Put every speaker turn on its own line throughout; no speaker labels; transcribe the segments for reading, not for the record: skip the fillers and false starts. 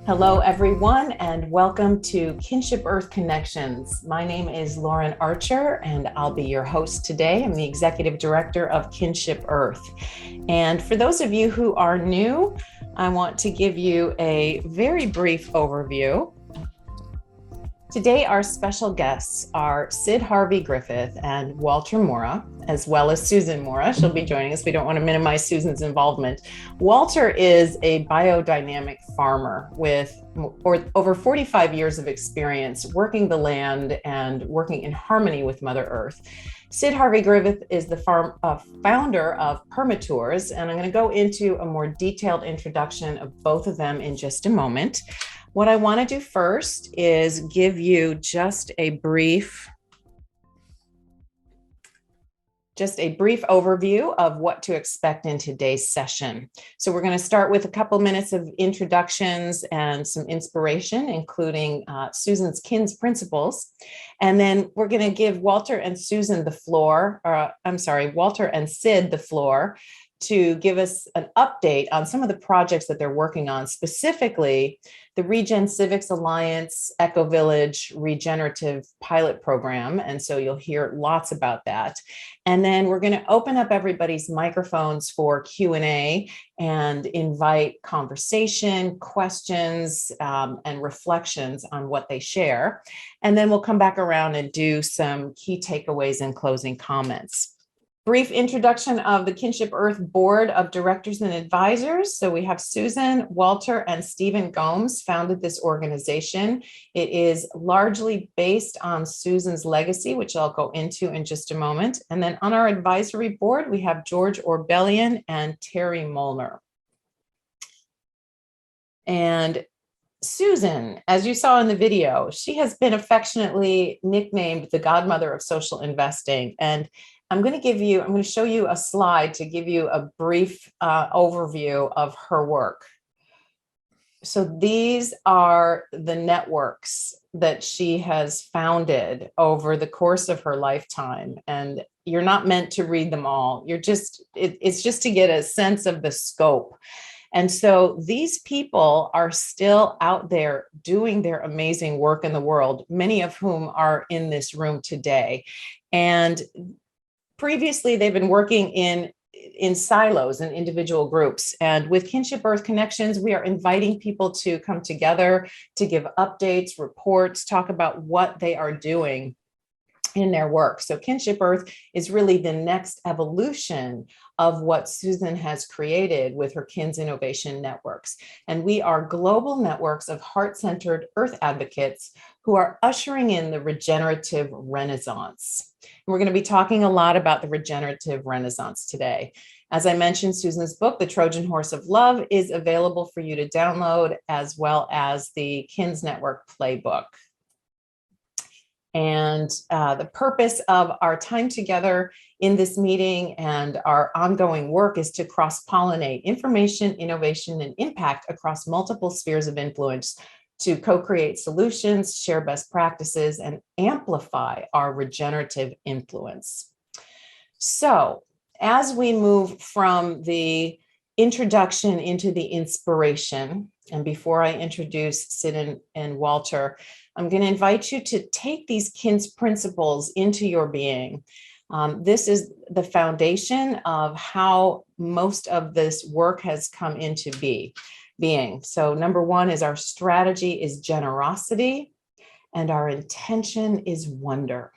Hello, everyone, and welcome to Kinship Earth Connections. My name is Lauren Archer, and I'll be your host today. I'm the Executive Director of Kinship Earth. And for those of you who are new, I want to give you a very brief overview. Today, our special guests are Harvey Griffith and Walter Moora, as well as Susan Moora. She'll be joining us. We don't want to minimize Susan's involvement. Walter is a biodynamic farmer with over 45 years of experience working the land and working in harmony with Mother Earth. Harvey Griffith is the founder of Permatours, and I'm going to go into a more detailed introduction of both of them in just a moment. What I want to do first is give you just a brief overview of what to expect in today's session. So we're going to start with a couple minutes of introductions and some inspiration, including Susan's KINS principles. And then we're going to give Walter and Sid the floor to give us an update on some of the projects that they're working on, specifically the Civics Alliance Ecovillage Regenerative Pilot Program. And so you'll hear lots about that. And then we're going to open up everybody's microphones for Q&A and invite conversation, questions, and reflections on what they share. And then we'll come back around and do some key takeaways and closing comments. Brief introduction of the Kinship Earth Board of Directors and Advisors. So we have Susan, Walter, and Stephen Gomes founded this organization. It is largely based on Susan's legacy, which I'll go into in just a moment. And then on our advisory board, we have George Orbelian and Terry Molnar. And Susan, as you saw in the video, she has been affectionately nicknamed the godmother of social investing. And I'm going to show you a slide to give you a brief overview of her work. So these are the networks that she has founded over the course of her lifetime. And you're not meant to read them all. It's just to get a sense of the scope. And so these people are still out there doing their amazing work in the world, many of whom are in this room today. And previously, they've been working in silos and individual groups. And with Kinship Earth Connections, we are inviting people to come together to give updates, reports, talk about what they are doing in their work. So Kinship Earth is really the next evolution of what Susan has created with her KINS Innovation Networks. And we are global networks of heart-centered earth advocates who are ushering in the regenerative renaissance. And we're going to be talking a lot about the regenerative renaissance today. As I mentioned, Susan's book, The Trojan Horse of Love, is available for you to download, as well as the KINS Network Playbook. And the purpose of our time together in this meeting and our ongoing work is to cross-pollinate information, innovation, and impact across multiple spheres of influence to co-create solutions, share best practices, and amplify our regenerative influence. So as we move from the introduction into the inspiration, and before I introduce Sid and Walter, I'm going to invite you to take these KINS principles into your being. This is the foundation of how most of this work has come into being. So number one is our strategy is generosity, and our intention is wonder.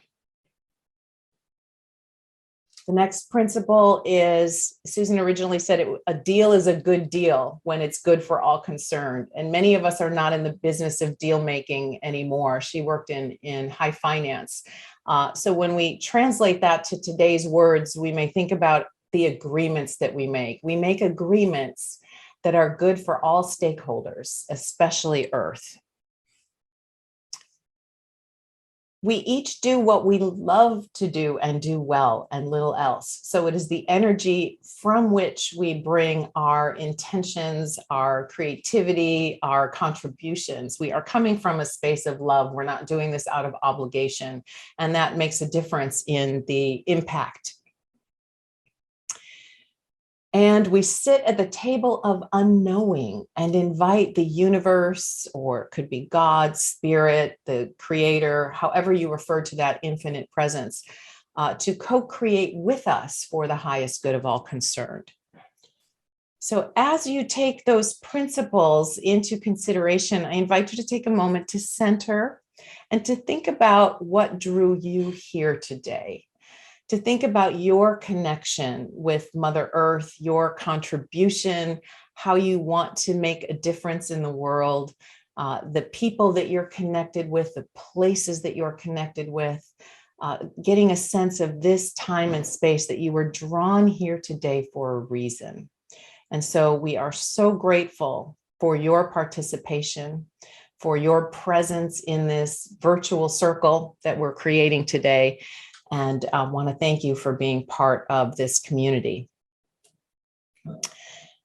The next principle is, Susan originally said a deal is a good deal when it's good for all concerned. And many of us are not in the business of deal making anymore. She worked in high finance. So when we translate that to today's words, we may think about the agreements that we make. We make agreements that are good for all stakeholders, especially Earth. We each do what we love to do and do well and little else. So it is the energy from which we bring our intentions, our creativity, our contributions. We are coming from a space of love. We're not doing this out of obligation. And that makes a difference in the impact. And we sit at the table of unknowing and invite the universe, or it could be God, spirit, the creator, however you refer to that infinite presence, to co-create with us for the highest good of all concerned. So as you take those principles into consideration, I invite you to take a moment to center and to think about what drew you here today. To think about your connection with Mother Earth, your contribution, how you want to make a difference in the world, the people that you're connected with, the places that you're connected with, getting a sense of this time and space that you were drawn here today for a reason. And so we are so grateful for your participation, for your presence in this virtual circle that we're creating today. And I want to thank you for being part of this community.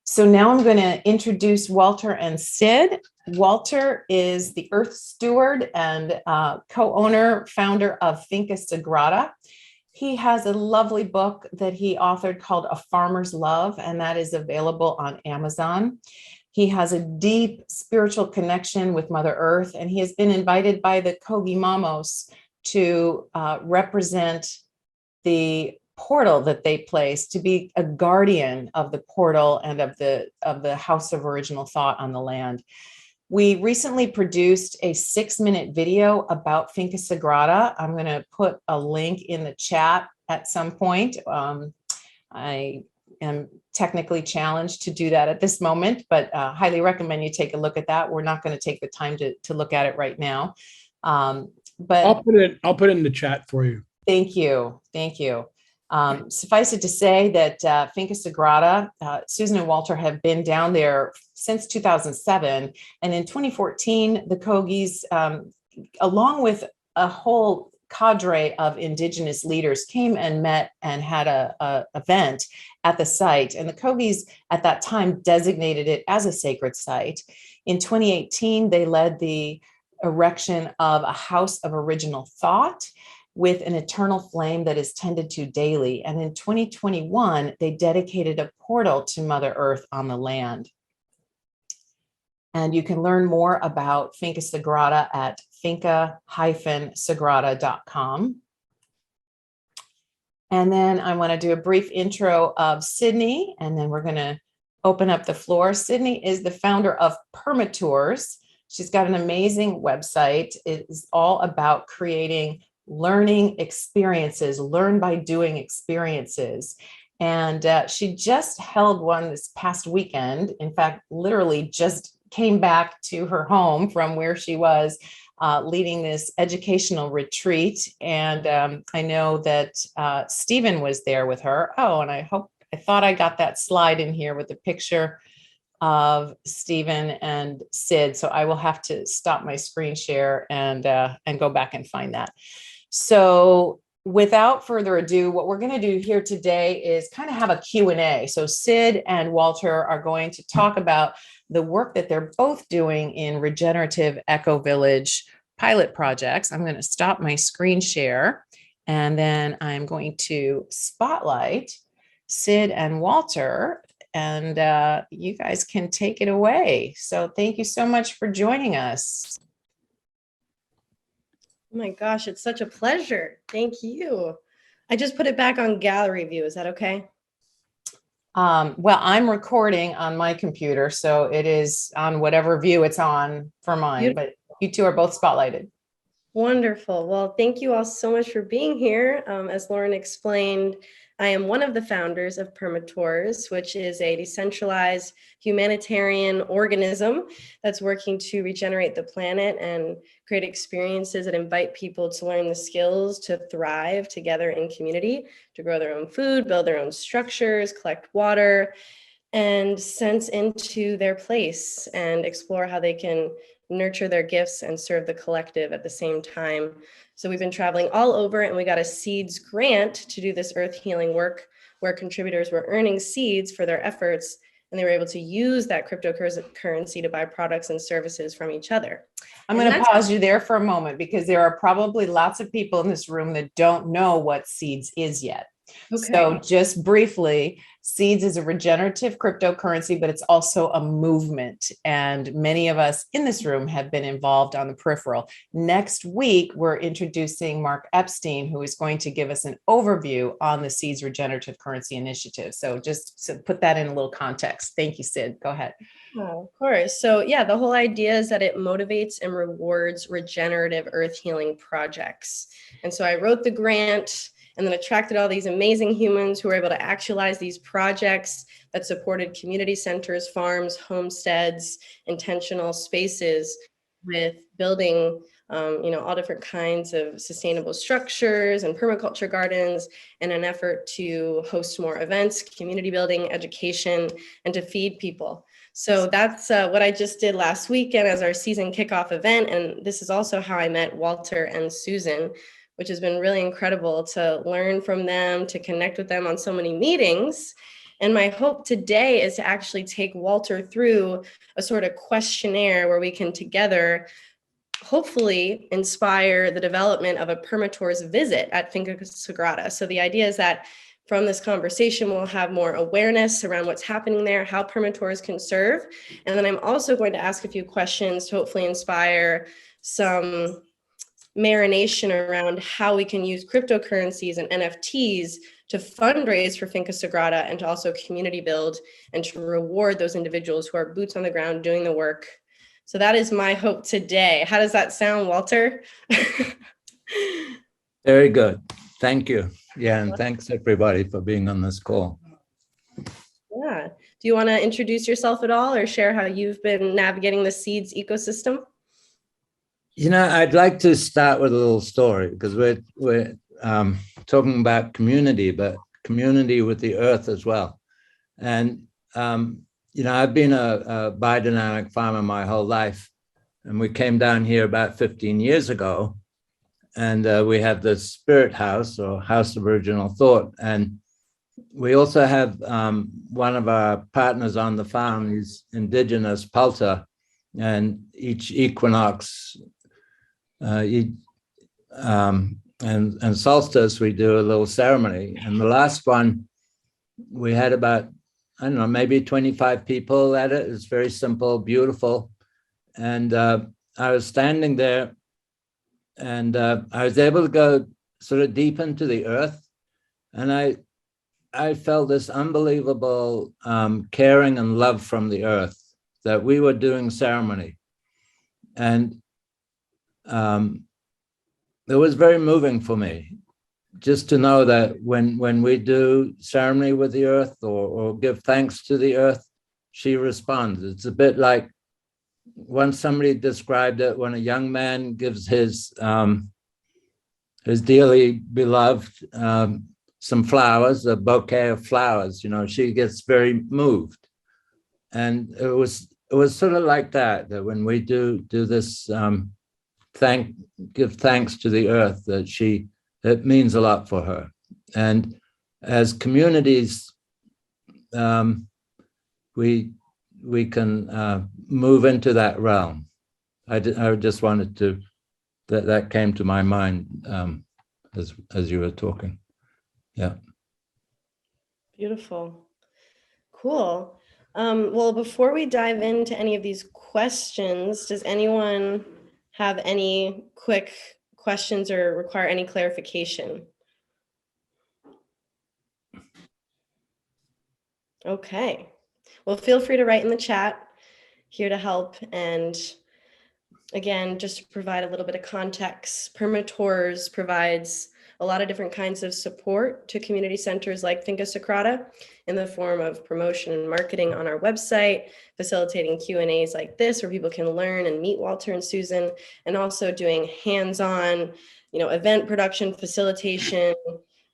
So now I'm going to introduce Walter and Sid. Walter is the Earth Steward and co-owner, founder of Finca Sagrada. He has a lovely book that he authored called A Farmer's Love, and that is available on Amazon. He has a deep spiritual connection with Mother Earth, and he has been invited by the Kogi Mamos to represent the portal that they place, to be a guardian of the portal and of the house of original thought on the land. We recently produced a 6-minute video about Finca Sagrada. I'm going to put a link in the chat at some point. I am technically challenged to do that at this moment, but highly recommend you take a look at that. We're not going to take the time to look at it right now. But
I'll put it in the chat for you.
Thank you. Thank you. Suffice it to say that Finca Sagrada, Susan and Walter have been down there since 2007. And in 2014, the Kogis, along with a whole cadre of indigenous leaders, came and met and had a event at the site. And the Kogis at that time designated it as a sacred site. In 2018, they led the erection of a house of original thought with an eternal flame that is tended to daily. And in 2021, they dedicated a portal to Mother Earth on the land. And you can learn more about Finca Sagrada at finca-sagrada.com. And then I want to do a brief intro of Sydney, and then we're going to open up the floor. Sydney is the founder of Permatours. She's got an amazing website. It is all about creating learning experiences, learn by doing experiences. And she just held one this past weekend. In fact, literally just came back to her home from where she was leading this educational retreat. And I know that Stephen was there with her. Oh, and I thought I got that slide in here with the picture of Stephen and Sid. So I will have to stop my screen share and go back and find that. So without further ado, what we're going to do here today is kind of have a Q&A. So Sid and Walter are going to talk about the work that they're both doing in Regenerative Ecovillage pilot projects. I'm going to stop my screen share, and then I'm going to spotlight Sid and Walter, and you guys can take it away. So thank you so much for joining us.
Oh my gosh, it's such a pleasure. Thank you. I just put it back on gallery view. Is that okay?
Well, I'm recording on my computer, so it is on whatever view it's on for mine, but you two are both spotlighted.
Wonderful. Well, thank you all so much for being here. As Lauren explained, I am one of the founders of Permatours, which is a decentralized humanitarian organism that's working to regenerate the planet and create experiences that invite people to learn the skills to thrive together in community, to grow their own food, build their own structures, collect water, and sense into their place and explore how they can nurture their gifts and serve the collective at the same time. So we've been traveling all over, and we got a seeds grant to do this earth healing work where contributors were earning seeds for their efforts, and they were able to use that cryptocurrency to buy products and services from each other.
I'm going to pause you there for a moment, because there are probably lots of people in this room that don't know what seeds is yet. So just briefly, Seeds is a regenerative cryptocurrency, but it's also a movement. And many of us in this room have been involved on the peripheral. Next week, we're introducing Mark Epstein, who is going to give us an overview on the Seeds Regenerative Currency Initiative. So just to put that in a little context. Thank you, Sid. Go ahead.
Oh, of course. So yeah, the whole idea is that it motivates and rewards regenerative earth healing projects. And so I wrote the grant and then attracted all these amazing humans who were able to actualize these projects that supported community centers, farms, homesteads, intentional spaces with building all different kinds of sustainable structures and permaculture gardens in an effort to host more events, community building, education, and to feed people. So that's what I just did last weekend as our season kickoff event. And this is also how I met Walter and Susan, which has been really incredible to learn from them, to connect with them on so many meetings. And my hope today is to actually take Walter through a sort of questionnaire where we can together hopefully inspire the development of a Permatours visit at Finca Sagrada. So the idea is that from this conversation, we'll have more awareness around what's happening there, how Permatours can serve. And then I'm also going to ask a few questions to hopefully inspire some marination around how we can use cryptocurrencies and NFTs to fundraise for Finca Sagrada and to also community build and to reward those individuals who are boots on the ground doing the work. So that is my hope today. How does that sound, Walter?
Very good. Thank you. Yeah, and thanks everybody for being on this call.
Yeah. Do you want to introduce yourself at all or share how you've been navigating the seeds ecosystem?
You know, I'd like to start with a little story because we're talking about community, but community with the earth as well. And, I've been a biodynamic farmer my whole life. And we came down here about 15 years ago. And we have the Spirit House or House of Original Thought. And we also have one of our partners on the farm is indigenous Palta. And each equinox and solstice, we do a little ceremony. And the last one, we had about, I don't know, maybe 25 people at it. It's very simple, beautiful. And I was standing there and I was able to go sort of deep into the earth. And I felt this unbelievable caring and love from the earth that we were doing ceremony. And it was very moving for me just to know that when we do ceremony with the earth or give thanks to the earth, she responds. It's a bit like once somebody described it when a young man gives his dearly beloved some flowers, a bouquet of flowers, she gets very moved. And it was sort of like that when we do this give thanks to the earth, that it means a lot for her. And as communities, we can move into that realm. I just wanted to, that came to my mind as you were talking. Yeah.
Beautiful. Cool. Well, before we dive into any of these questions, does anyone have any quick questions or require any clarification? Okay. Well, feel free to write in the chat. Here to help. And again, just to provide a little bit of context, Permatours provides a lot of different kinds of support to community centers like Finca Sagrada in the form of promotion and marketing on our website, facilitating Q&As like this where people can learn and meet Walter and Susan, and also doing hands-on, event production, facilitation,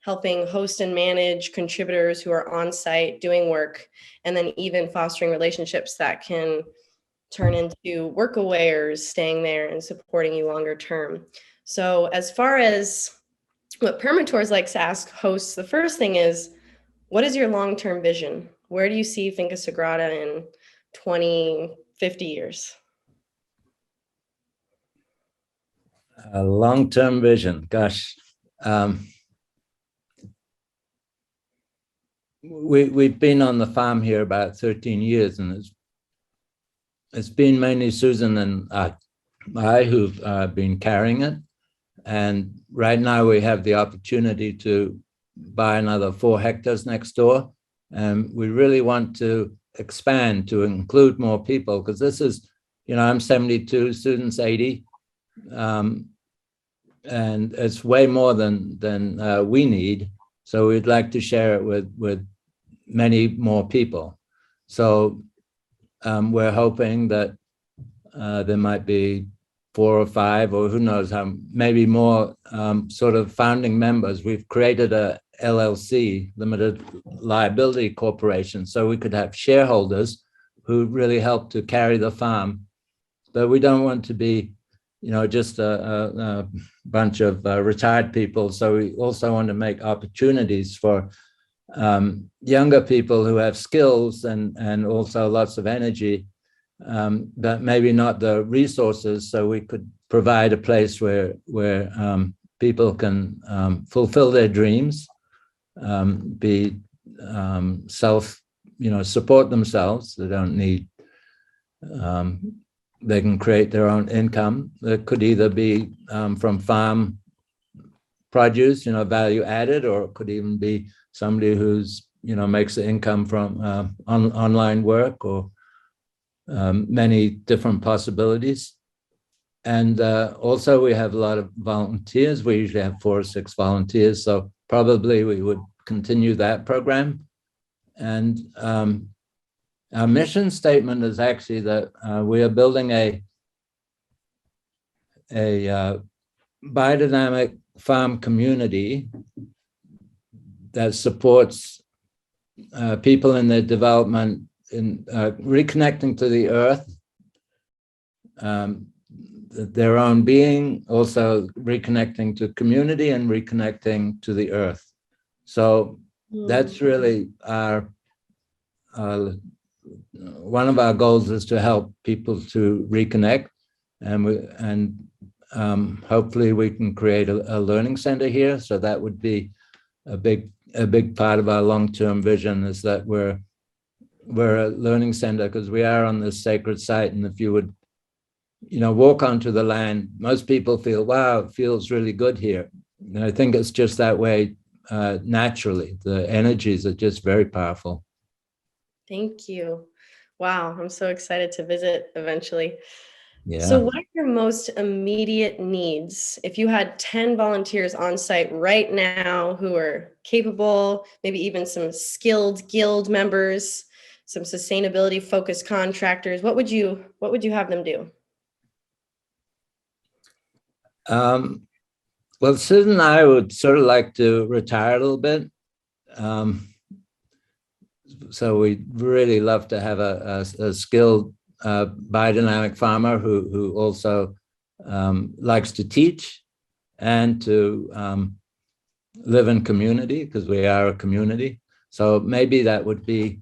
helping host and manage contributors who are on site doing work, and then even fostering relationships that can turn into workawayers staying there and supporting you longer term. So as far as what Permatours likes to ask hosts, the first thing is, what is your long-term vision? Where do you see Finca Sagrada in 20, 50 years?
A long-term vision, gosh. we've been on the farm here about 13 years, and it's been mainly Susan and I who've been carrying it. And right now we have the opportunity to buy another 4 hectares next door. And we really want to expand to include more people, because this is, I'm 72, Susan's 80. And it's way more than we need. So we'd like to share it with many more people. So we're hoping that there might be 4 or 5, or who knows how, maybe more sort of founding members. We've created a LLC, limited liability corporation, so we could have shareholders who really help to carry the farm. But we don't want to be, just a bunch of retired people. So we also want to make opportunities for younger people who have skills and also lots of energy, but maybe not the resources. So we could provide a place where people can fulfill their dreams, be support themselves. They don't need, they can create their own income. That could either be from farm produce, value added, or it could even be somebody who's, makes the income from online work, or many different possibilities. And also we have a lot of volunteers. We usually have 4 or 6 volunteers. So probably we would continue that program. And our mission statement is actually that we are building a biodynamic farm community that supports people in their development, in reconnecting to the earth, their own being, also reconnecting to community and reconnecting to the earth. So that's really our one of our goals, is to help people to reconnect, and hopefully we can create a learning center here. So that would be a big part of our long-term vision, is that we're a learning center, because we are on this sacred site. And if you would, walk onto the land, most people feel, wow, it feels really good here. And I think it's just that way naturally. The energies are just very powerful.
Thank you. Wow, I'm so excited to visit eventually.
Yeah.
So what are your most immediate needs? If you had 10 volunteers on site right now who are capable, maybe even some skilled guild members, some sustainability focused contractors, what would you have them do?
Well, Susan and I would sort of like to retire a little bit. So we'd really love to have a skilled biodynamic farmer who also likes to teach and to live in community, because we are a community. So maybe that would be,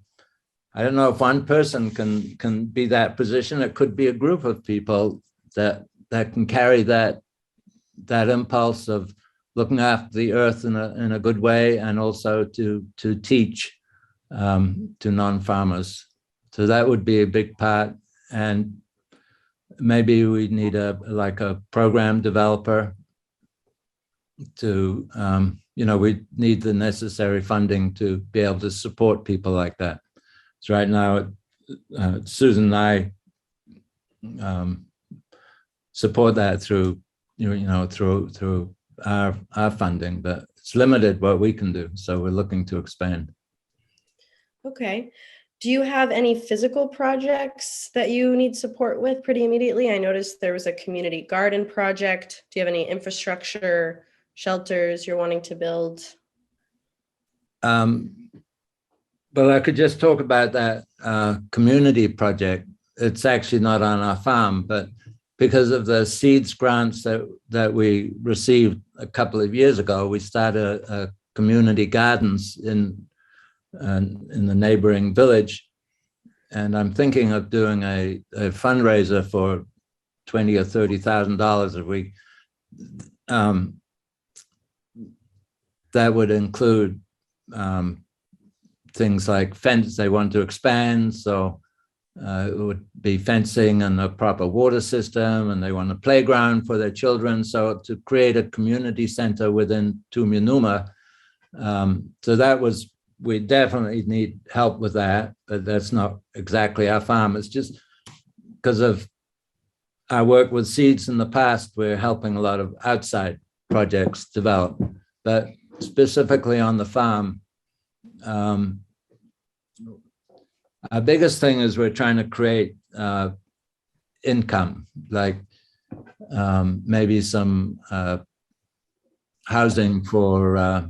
I don't know if one person can be that position. It could be a group of people that can carry that impulse of looking after the earth in a good way, and also to teach to non-farmers. So that would be a big part. And maybe we need a program developer to, we need the necessary funding to be able to support people like that. So right now, Susan and I support that through, through our funding, but it's limited what we can do. So we're looking to expand.
Okay. Do you have any physical projects that you need support with pretty immediately? I noticed there was a community garden project. Do you have any infrastructure, shelters you're wanting to build?
Well, I could just talk about that community project. It's actually not on our farm, but because of the seeds grants that we received a couple of years ago, we started a community gardens in the neighboring village. And I'm thinking of doing a fundraiser for $20,000 or $30,000 if we, that would include things like fence, they want to expand, so it would be fencing and a proper water system, and they want a playground for their children. So to create a community center within Tumianuma, so that was, we definitely need help with that, but that's not exactly our farm. It's just because of our work with seeds in the past, we're helping a lot of outside projects develop, but specifically on the farm, our biggest thing is we're trying to create income, like maybe some housing for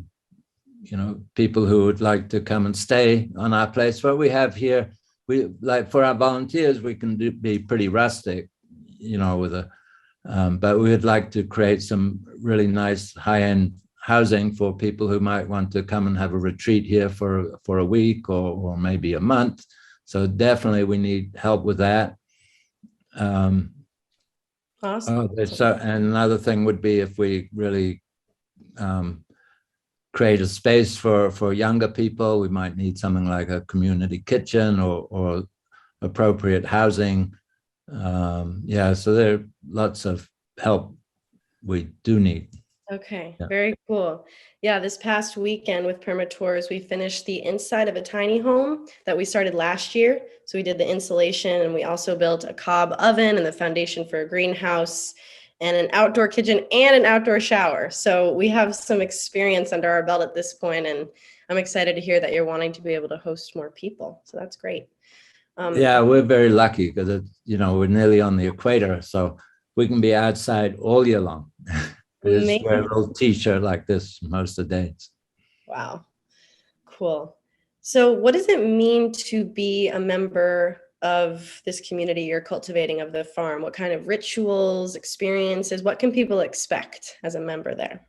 people who would like to come and stay on our place. What we have here, we like for our volunteers, we can be pretty rustic, with a, but we would like to create some really nice high-end housing for people who might want to come and have a retreat here for a week or maybe a month. So definitely we need help with that.
Awesome.
And another thing would be if we really create a space for younger people, we might need something like a community kitchen or appropriate housing. So there are lots of help we do need.
Okay,
Yeah.
Very cool. Yeah, this past weekend with Permatours, we finished the inside of a tiny home that we started last year. So we did the insulation, and we also built a cob oven and the foundation for a greenhouse and an outdoor kitchen and an outdoor shower. So we have some experience under our belt at this point, and I'm excited to hear that you're wanting to be able to host more people. So that's great.
Yeah, we're very lucky because we're nearly on the equator, so we can be outside all year long. We just wear a little t-shirt like this most of the days.
Wow, cool. So what does it mean to be a member of this community you're cultivating of the farm? What kind of rituals, experiences, what can people expect as a member there?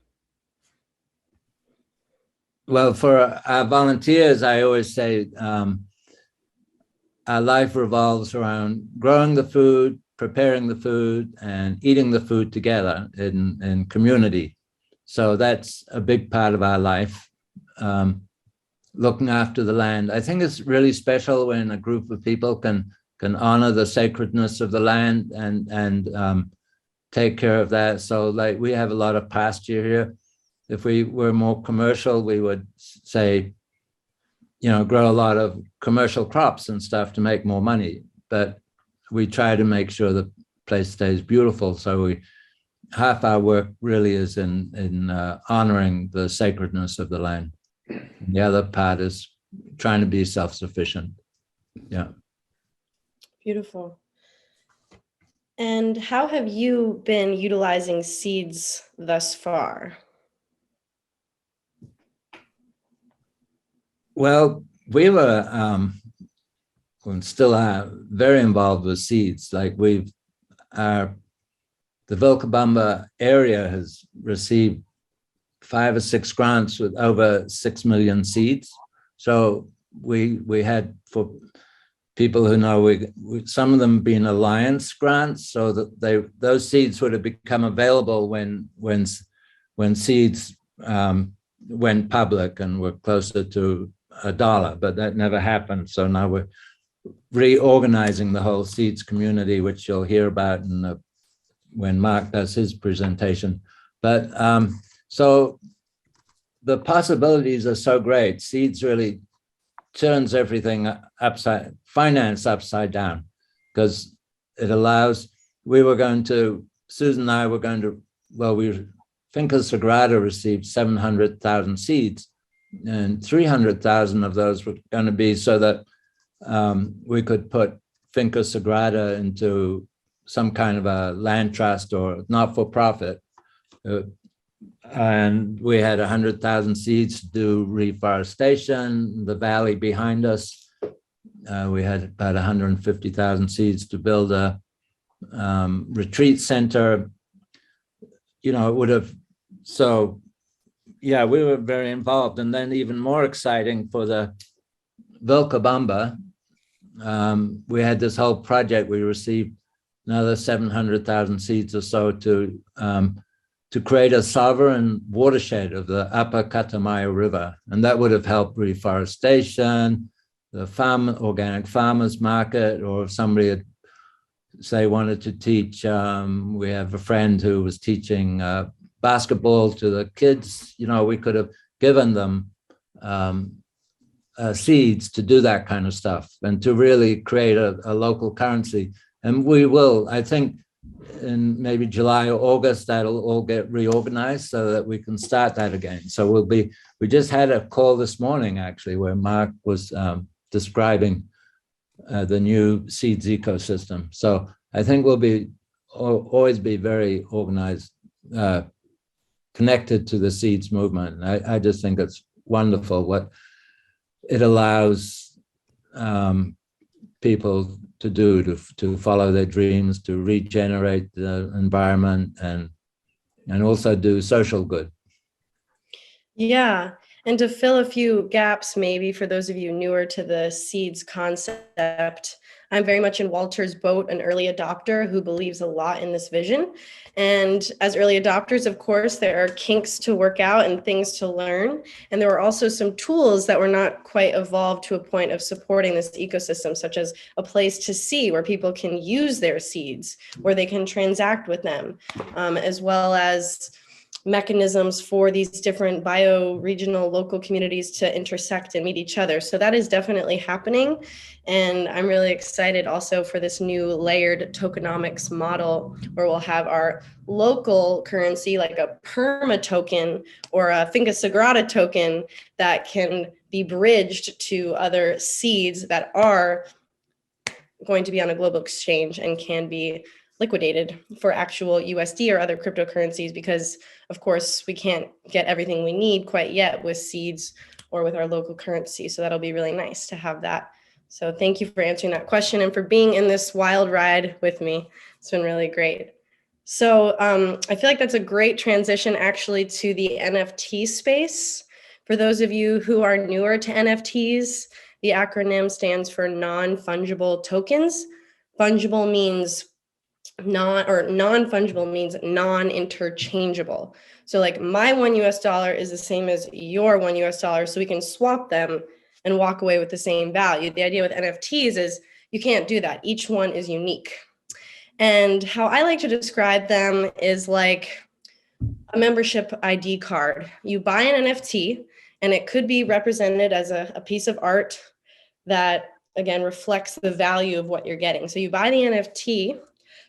Well, for our volunteers, I always say our life revolves around growing the food, preparing the food, and eating the food together in community. So that's a big part of our life, looking after the land. I think it's really special when a group of people can honor the sacredness of the land and take care of that. So like we have a lot of pasture here. If we were more commercial, we would say, grow a lot of commercial crops and stuff to make more money. But we try to make sure the place stays beautiful. So half our work really is in honoring the sacredness of the land. The other part is trying to be self-sufficient. Yeah.
Beautiful. And how have you been utilizing seeds thus far?
Well, we were and still are very involved with seeds. Like the Vilcabamba area has received 5 or 6 grants with over 6 million seeds. So we had, for people who know, some of them being alliance grants, so that those seeds would have become available when seeds went public and were closer to $1, but that never happened. So now we're reorganizing the whole seeds community, which you'll hear about when Mark does his presentation. But so the possibilities are so great. Seeds really turns everything finance upside down, because it allows, Susan and I were going to, Finca Sagrada received 700,000 seeds, and 300,000 of those were going to be so that we could put Finca Sagrada into some kind of a land trust or not-for-profit. And we had 100,000 seeds to do reforestation. The valley behind us, we had about 150,000 seeds to build a retreat center. It would have, so yeah, we were very involved. And then even more exciting for the Vilcabamba, we had this whole project. We received another 700,000 seeds or so to to create a sovereign watershed of the upper Catamayo River. And that would have helped reforestation, the organic farmers market, or if somebody had, say, wanted to teach, we have a friend who was teaching basketball to the kids, we could have given them seeds to do that kind of stuff and to really create a local currency. And we will, I think, in maybe July or August, that'll all get reorganized so that we can start that again. So we just had a call this morning, actually, where Mark was describing the new seeds ecosystem. So I think we'll always be very organized, connected to the seeds movement. I just think it's wonderful what it allows people to do, to follow their dreams, to regenerate the environment, and also do social good.
Yeah, and to fill a few gaps, maybe for those of you newer to the seeds concept, I'm very much in Walter's boat, an early adopter who believes a lot in this vision. And as early adopters, of course, there are kinks to work out and things to learn. And there were also some tools that were not quite evolved to a point of supporting this ecosystem, such as a place to see where people can use their seeds, where they can transact with them, as well as mechanisms for these different bioregional local communities to intersect and meet each other. So that is definitely happening. And I'm really excited also for this new layered tokenomics model where we'll have our local currency like a perma token or a Finca Sagrada token that can be bridged to other seeds that are going to be on a global exchange and can be liquidated for actual USD or other cryptocurrencies, because of course we can't get everything we need quite yet with seeds or with our local currency. So that'll be really nice to have that. So thank you for answering that question and for being in this wild ride with me. It's been really great. So I feel like that's a great transition actually to the NFT space. For those of you who are newer to NFTs, the acronym stands for non-fungible tokens. Fungible means non-fungible means non-interchangeable. So like my $1 is the same as your $1, so we can swap them and walk away with the same value. The idea with NFTs is you can't do that. Each one is unique. And how I like to describe them is like a membership ID card. You buy an NFT and it could be represented as a piece of art that, again, reflects the value of what you're getting. So you buy the NFT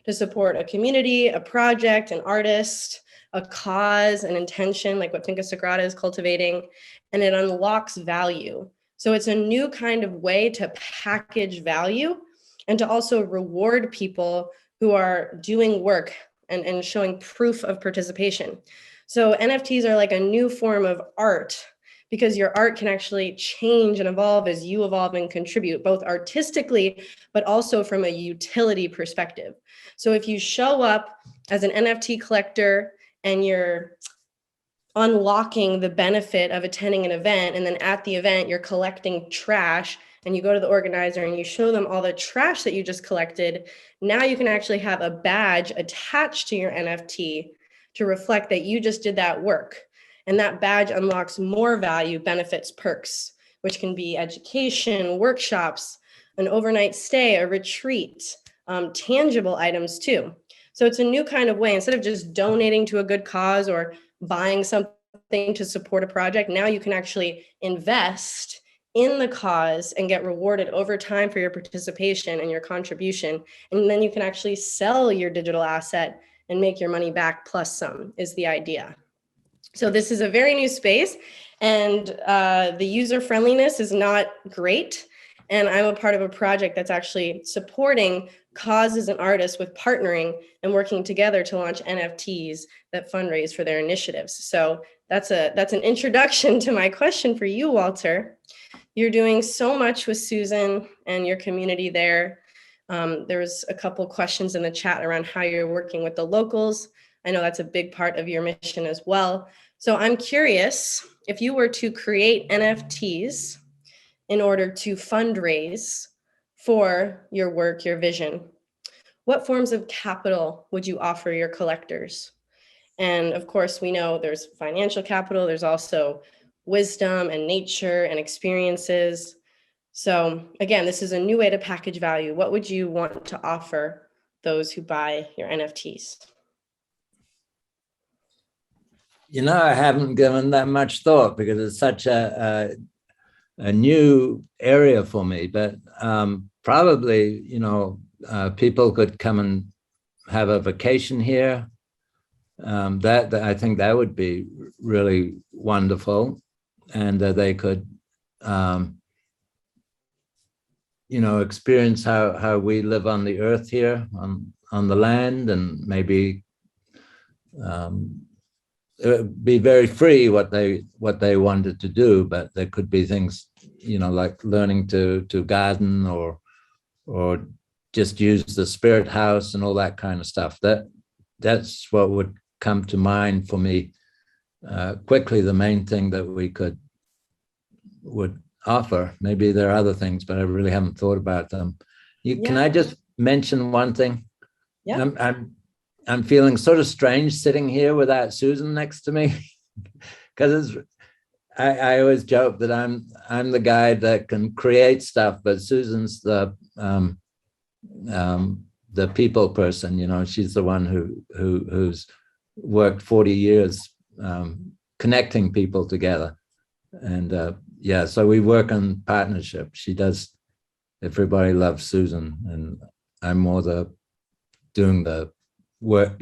to support a community, a project, an artist, a cause, an intention, like what Finca Sagrada is cultivating, and it unlocks value. So it's a new kind of way to package value and to also reward people who are doing work and showing proof of participation. So NFTs are like a new form of art, because your art can actually change and evolve as you evolve and contribute, both artistically, but also from a utility perspective. So if you show up as an NFT collector and you're unlocking the benefit of attending an event, and then at the event, you're collecting trash, and you go to the organizer and you show them all the trash that you just collected, now you can actually have a badge attached to your NFT to reflect that you just did that work. And that badge unlocks more value, benefits, perks, which can be education, workshops, an overnight stay, a retreat, tangible items too. So it's a new kind of way. Instead of just donating to a good cause or buying something to support a project, now you can actually invest in the cause and get rewarded over time for your participation and your contribution. And then you can actually sell your digital asset and make your money back plus some, is the idea. So this is a very new space, and the user friendliness is not great. And I'm a part of a project that's actually supporting causes and artists with partnering and working together to launch NFTs that fundraise for their initiatives. So that's an introduction to my question for you, Walter. You're doing so much with Susan and your community there. There's a couple questions in the chat around how you're working with the locals. I know that's a big part of your mission as well. So I'm curious, if you were to create NFTs in order to fundraise for your work, your vision, what forms of capital would you offer your collectors? And of course, we know there's financial capital, there's also wisdom and nature and experiences. So again, this is a new way to package value. What would you want to offer those who buy your NFTs?
I haven't given that much thought because it's such a new area for me, but probably, people could come and have a vacation here. That I think that would be really wonderful, and they could, experience how we live on the earth here on the land, and maybe it would be very free what they wanted to do, but there could be things, like learning to garden or just use the spirit house and all that kind of stuff. That's what would come to mind for me quickly. The main thing that we would offer. Maybe there are other things, but I really haven't thought about them. Can I just mention one thing?
Yeah.
I'm feeling sort of strange sitting here without Susan next to me, because I always joke that I'm the guy that can create stuff, but Susan's the people person. She's the one who's worked 40 years connecting people together, and so we work in partnership. She does. Everybody loves Susan, and I'm more doing the work,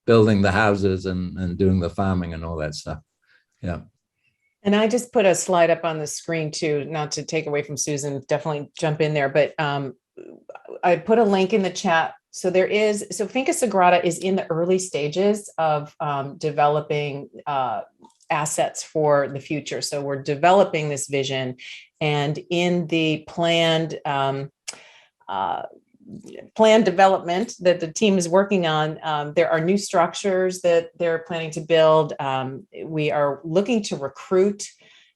building the houses and doing the farming and all that stuff. Yeah.
And I just put a slide up on the screen too, not to take away from Susan, definitely jump in there, but I put a link in the chat. So Finca Sagrada is in the early stages of developing assets for the future. So we're developing this vision, and in the planned development that the team is working on, there are new structures that they're planning to build. We are looking to recruit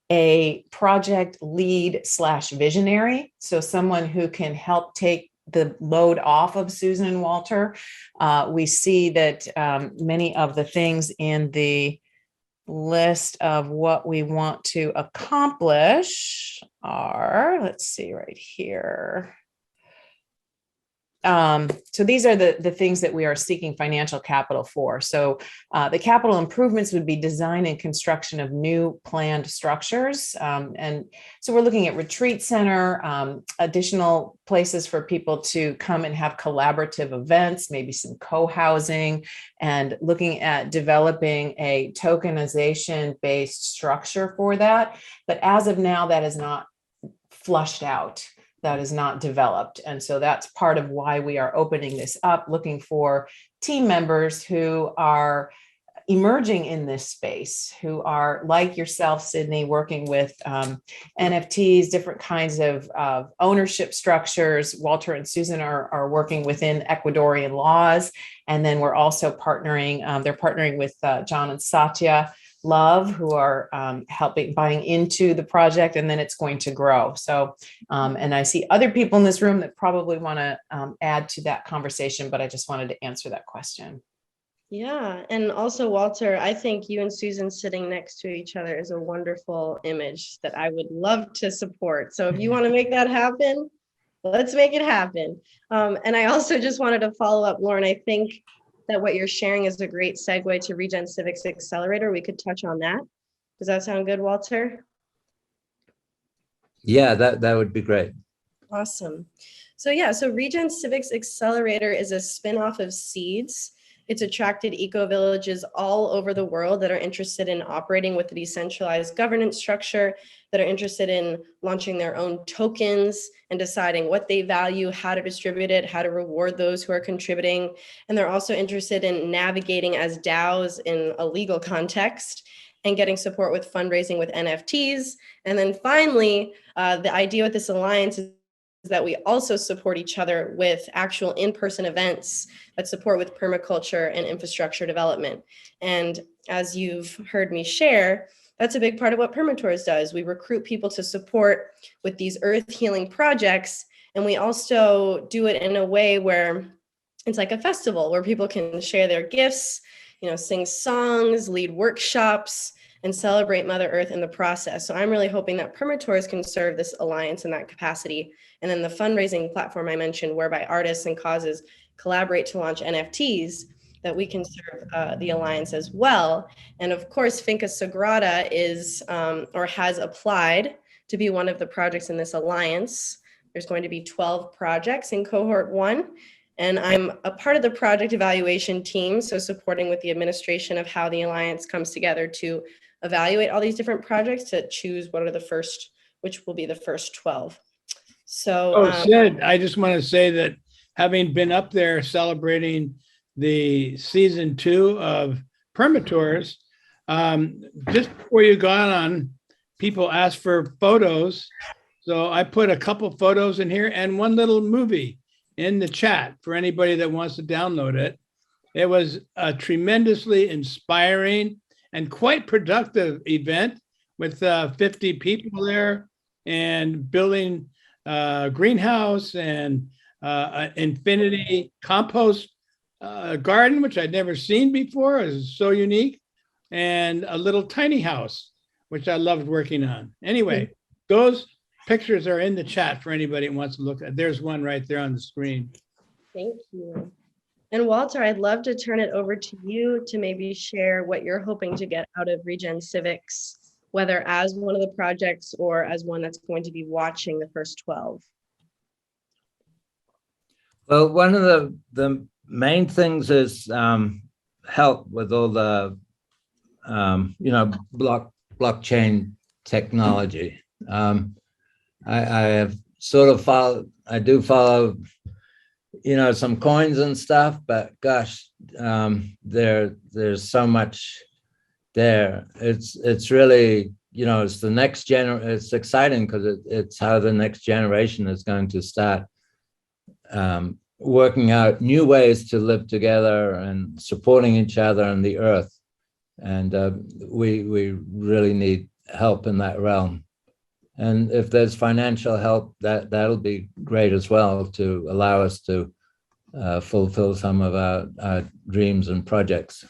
a project lead / visionary. So someone who can help take the load off of Susan and Walter. We see that many of the things in the list of what we want to accomplish are, let's see right here. So these are the things that we are seeking financial capital for. So the capital improvements would be design and construction of new planned structures. And so we're looking at retreat center, additional places for people to come and have collaborative events, maybe some co-housing, and looking at developing a tokenization-based structure for that. But as of now, that is not flushed out. That is not developed. And so that's part of why we are opening this up, looking for team members who are emerging in this space, who are like yourself, Sydney, working with NFTs, different kinds of ownership structures. Walter and Susan are working within Ecuadorian laws. And then we're also partnering, they're partnering with John and Satya Love, who are buying into the project, and then it's going to grow. So, and I see other people in this room that probably want to add to that conversation, but I just wanted to answer that question.
Yeah, and also Walter, I think you and Susan sitting next to each other is a wonderful image that I would love to support. So if you want to make that happen, let's make it happen. And I also just wanted to follow up, Lauren, I think that what you're sharing is a great segue to Regen Civics Accelerator. We could touch on that. Does that sound good, Walter?
Yeah, that would be great.
Awesome. So Regen Civics Accelerator is a spinoff of Seeds. It's attracted eco-villages all over the world that are interested in operating with a decentralized governance structure, that are interested in launching their own tokens and deciding what they value, how to distribute it, how to reward those who are contributing. And they're also interested in navigating as DAOs in a legal context and getting support with fundraising with NFTs. And then finally, the idea with this alliance is that we also support each other with actual in-person events that support with permaculture and infrastructure development. And as you've heard me share, that's a big part of what Permatours does. We recruit people to support with these earth healing projects. And we also do it in a way where it's like a festival where people can share their gifts sing songs, lead workshops, and celebrate Mother Earth in the process. So I'm really hoping that Permatours can serve this alliance in that capacity. And then the fundraising platform I mentioned, whereby artists and causes collaborate to launch NFTs, that we can serve the alliance as well. And of course, Finca Sagrada is or has applied to be one of the projects in this alliance. There's going to be 12 projects in cohort 1. And I'm a part of the project evaluation team, so supporting with the administration of how the alliance comes together to evaluate all these different projects to choose which will be the first 12. So,
Sid, I just want to say that having been up there celebrating the season 2 of Permatours, just before you got on, people asked for photos. So I put a couple photos in here and one little movie in the chat for anybody that wants to download it. It was a tremendously inspiring and quite productive event with 50 people there and building a greenhouse and an infinity compost garden, which I'd never seen before. It was so unique. And a little tiny house, which I loved working on. Anyway, those pictures are in the chat for anybody who wants to look at. There's one right there on the screen.
Thank you. And Walter, I'd love to turn it over to you to maybe share what you're hoping to get out of Regen Civics, whether as one of the projects or as one that's going to be watching the first 12.
Well, one of the main things is help with all the blockchain technology. I have sort of I do follow some coins and stuff, but gosh, there's so much there. It's really, it's the next it's exciting because it's how the next generation is going to start working out new ways to live together and supporting each other and the earth. And we really need help in that realm. And if there's financial help, that'll be great as well to allow us to fulfill some of our dreams and projects.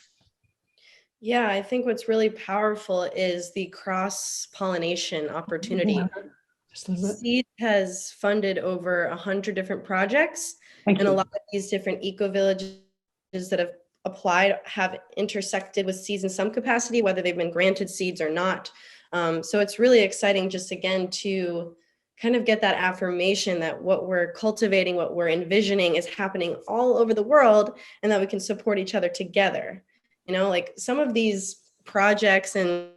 Yeah, I think what's really powerful is the cross-pollination opportunity. Seed has funded over 100 different projects, and a lot of these different eco-villages that have applied have intersected with seeds in some capacity, whether they've been granted seeds or not. So it's really exciting just again to kind of get that affirmation that what we're cultivating, what we're envisioning is happening all over the world, and that we can support each other together. Like some of these projects and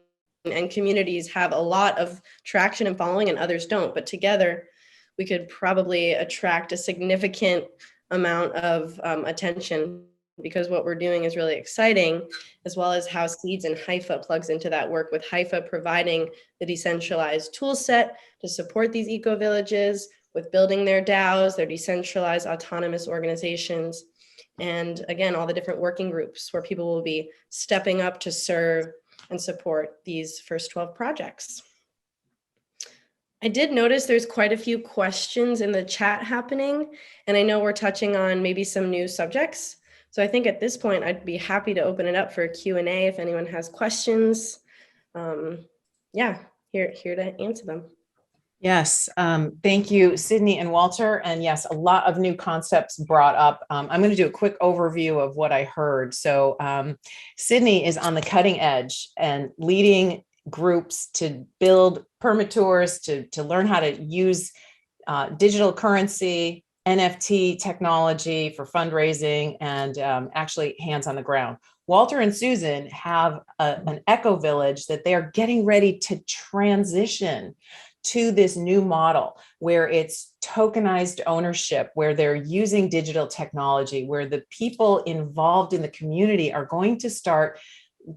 communities have a lot of traction and following and others don't, but together we could probably attract a significant amount of attention, because what we're doing is really exciting, as well as how Seeds and Haifa plugs into that work, with Haifa providing the decentralized tool set to support these eco-villages with building their DAOs, their decentralized autonomous organizations, and again, all the different working groups where people will be stepping up to serve and support these first 12 projects. I did notice there's quite a few questions in the chat happening, and I know we're touching on maybe some new subjects. So I think at this point, I'd be happy to open it up for a Q&A if anyone has questions. Yeah, here to answer them.
Yes, thank you, Sydney and Walter. And yes, a lot of new concepts brought up. I'm going to do a quick overview of what I heard. So Sydney is on the cutting edge and leading groups to build permatours, to learn how to use digital currency, NFT technology for fundraising, and actually hands on the ground. Walter and Susan have an eco village that they are getting ready to transition to this new model where it's tokenized ownership, where they're using digital technology, where the people involved in the community are going to start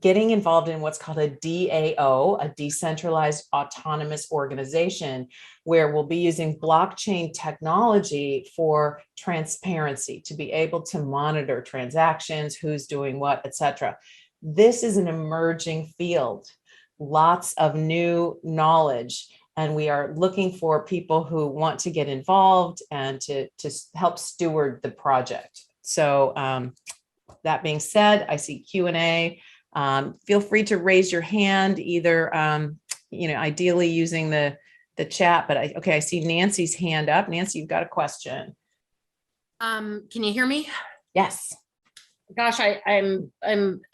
getting involved in what's called a DAO, a decentralized autonomous organization, where we'll be using blockchain technology for transparency, to be able to monitor transactions, who's doing what, etc. This is an emerging field, lots of new knowledge, and we are looking for people who want to get involved and to help steward the project. So that being said, I see Q&A. Feel free to raise your hand, either, ideally using the chat, but I see Nancy's hand up. Nancy, you've got a question.
Can you hear me?
Yes.
Gosh, I'm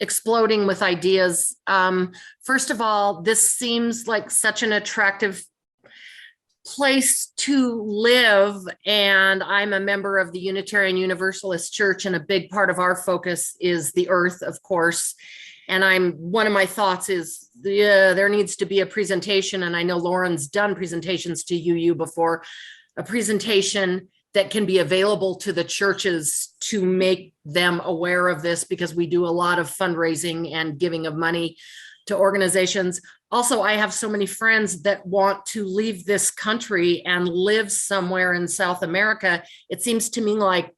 exploding with ideas. First of all, this seems like such an attractive place to live, and I'm a member of the Unitarian Universalist Church, and a big part of our focus is the earth, of course. And one of my thoughts is, there needs to be a presentation, and I know Lauren's done presentations to UU before, a presentation that can be available to the churches to make them aware of this, because we do a lot of fundraising and giving of money to organizations. Also, I have so many friends that want to leave this country and live somewhere in South America. It seems to me like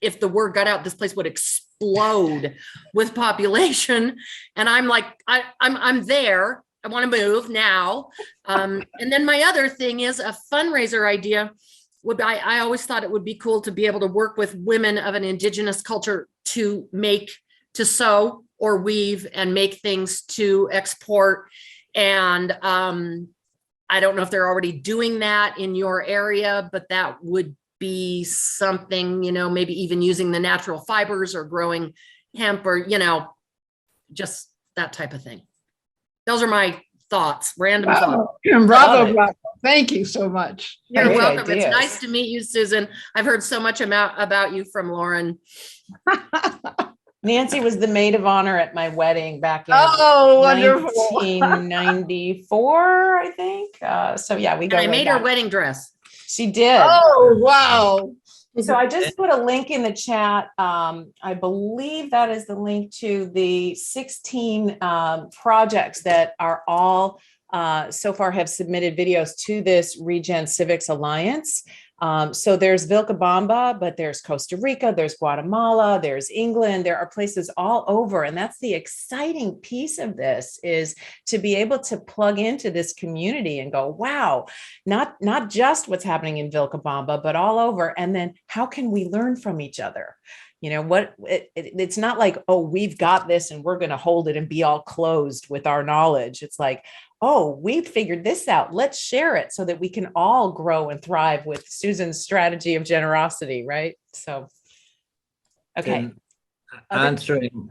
if the word got out, this place would explode with population. And I'm like, I'm there. I want to move now. And then my other thing is a fundraiser idea. I always thought it would be cool to be able to work with women of an indigenous culture to sew or weave and make things to export. And I don't know if they're already doing that in your area, but that would be something, maybe even using the natural fibers or growing hemp or, just that type of thing. Those are my thoughts, random thoughts.
Bravo. Thank you so much.
You're
Great
welcome.
ideas.
It's nice to meet you, Susan. I've heard so much about you from Lauren.
Nancy was the maid of honor at my wedding back in
Wonderful.
1994, I think. So yeah, we go.
And I
way
made her
back.
wedding dress.
She did.
Oh, wow.
So I just put a link in the chat. I believe that is the link to the 16 projects that are all so far have submitted videos to this Regen Civics Alliance. So there's Vilcabamba, but there's Costa Rica, there's Guatemala, there's England. There are places all over. And that's the exciting piece of this, is to be able to plug into this community and go, wow, not just what's happening in Vilcabamba, but all over. And then how can we learn from each other? It's not like, oh, we've got this and we're going to hold it and be all closed with our knowledge. It's like, oh, we figured this out. Let's share it so that we can all grow and thrive with Susan's strategy of generosity, right? So, okay.
Answering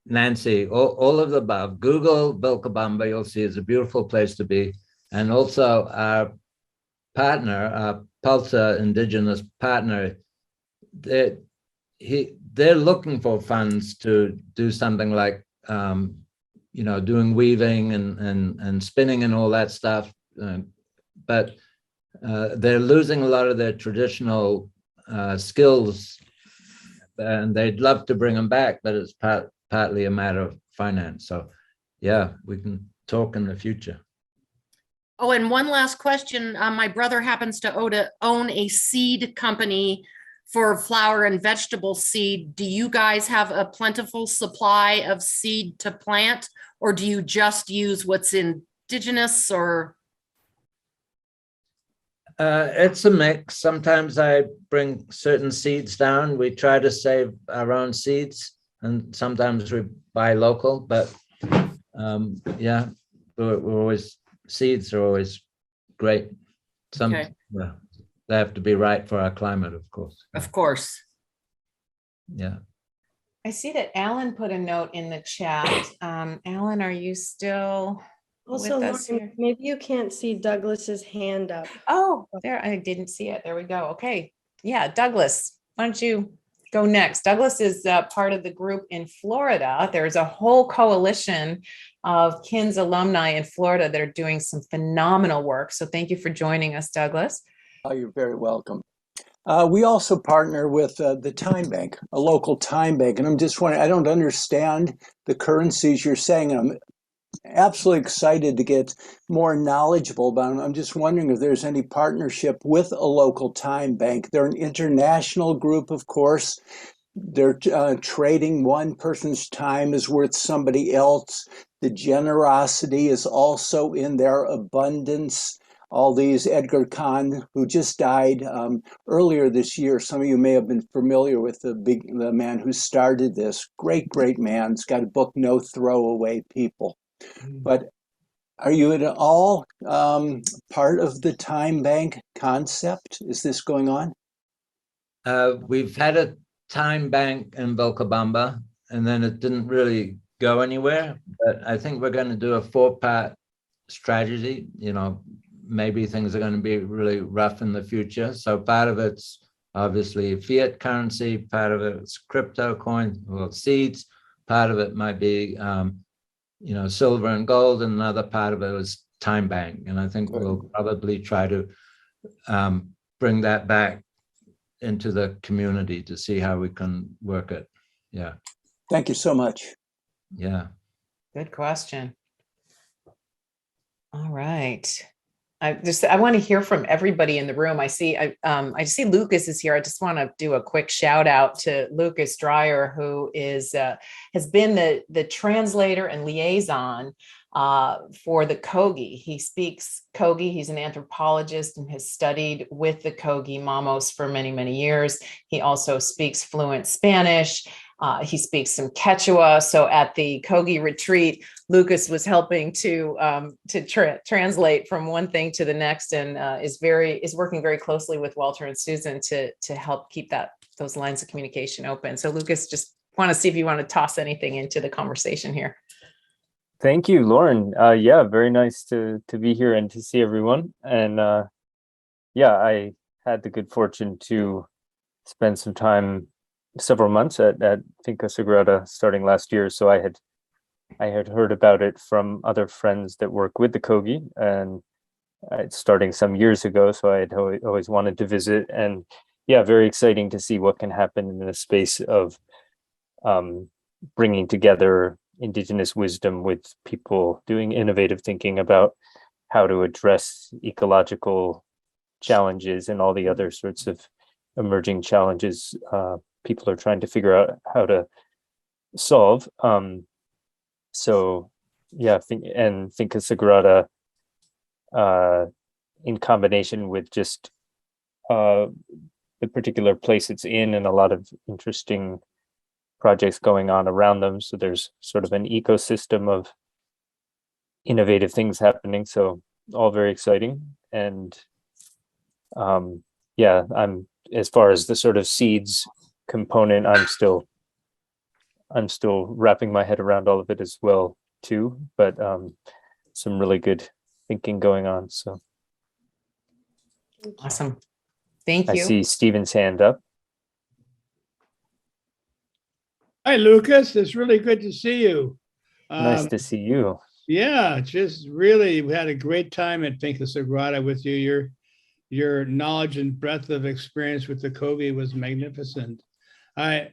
Nancy, all of the above, Google Vilcabamba, you'll see it's a beautiful place to be. And also our partner, our Pulsar Indigenous partner, they're looking for funds to do something like doing weaving and spinning and all that stuff, but they're losing a lot of their traditional skills, and they'd love to bring them back, but it's partly a matter of finance. So yeah, we can talk in the future.
Oh, and one last question. My brother happens to own a seed company for flower and vegetable seed. Do you guys have a plentiful supply of seed to plant, or do you just use what's indigenous? Or
it's a mix. Sometimes I bring certain seeds down. We try to save our own seeds, and sometimes we buy local, but yeah, seeds are always great.
Okay.
They have to be right for our climate, of course.
Of course.
Yeah.
I see that Alan put a note in the chat. Alan, are you still
Also,
with us
Lauren,
here?
maybe you can't see Douglas's hand up.
Oh, there, I didn't see it. There we go. Okay. Yeah, Douglas, why don't you go next? Douglas is part of the group in Florida. There's a whole coalition of KINS alumni in Florida that are doing some phenomenal work. So thank you for joining us, Douglas.
Oh, you're very welcome. We also partner with the Time Bank, a local time bank. And I'm just wondering, I don't understand the currencies you're saying. I'm absolutely excited to get more knowledgeable about them. I'm just wondering if there's any partnership with a local time bank. They're an international group, of course. They're trading. One person's time is worth somebody else. The generosity is also in their abundance. all these. Edgar Kahn, who just died earlier this year. Some of you may have been familiar with the man who started this. Great, great man. He's got a book, No Throwaway People. But are you at all part of the time bank concept? Is this going on?
We've had a time bank in Vilcabamba, and then it didn't really go anywhere. But I think we're going to do a 4-part strategy. You know, maybe things are going to be really rough in the future. So part of it's obviously fiat currency, part of it's crypto coins, well, seeds, part of it might be you know, silver and gold, and another part of it is time bank. And I think we'll probably try to bring that back into the community to see how we can work it. Yeah.
Thank you so much.
Yeah.
Good question. All right. I want to hear from everybody in the room. I see see Lucas is here. I just want to do a quick shout out to Lucas Dreyer, who is has been the translator and liaison for the Kogi. He speaks Kogi. He's an anthropologist and has studied with the Kogi Mamos for many, many years. He also speaks fluent Spanish. He speaks some Quechua. So at the Kogi retreat, Lucas was helping to translate from one thing to the next, and is working very closely with Walter and Susan to help keep those lines of communication open. So Lucas, just want to see if you want to toss anything into the conversation here.
Thank you, Lauren. Yeah, very nice to be here and to see everyone. And yeah, I had the good fortune to spend some time, several months at Finca Sagrada starting last year. So I had heard about it from other friends that work with the Kogi, and it's starting some years ago. So I had always wanted to visit, and yeah, very exciting to see what can happen in the space of bringing together indigenous wisdom with people doing innovative thinking about how to address ecological challenges and all the other sorts of emerging challenges people are trying to figure out how to solve. So yeah, Finca Sagrada, in combination with just the particular place it's in, and a lot of interesting projects going on around them. So there's sort of an ecosystem of innovative things happening. So all very exciting. And yeah, as far as the sort of seeds component, I'm still wrapping my head around all of it as well too, but some really good thinking going on. So
Awesome. Thank you.
I see Stephen's hand up.
Hi, Lucas. It's really good to see you.
Nice to see you.
Yeah, just really, we had a great time at Finca Sagrada with you. Your knowledge and breadth of experience with the Kogi was magnificent. I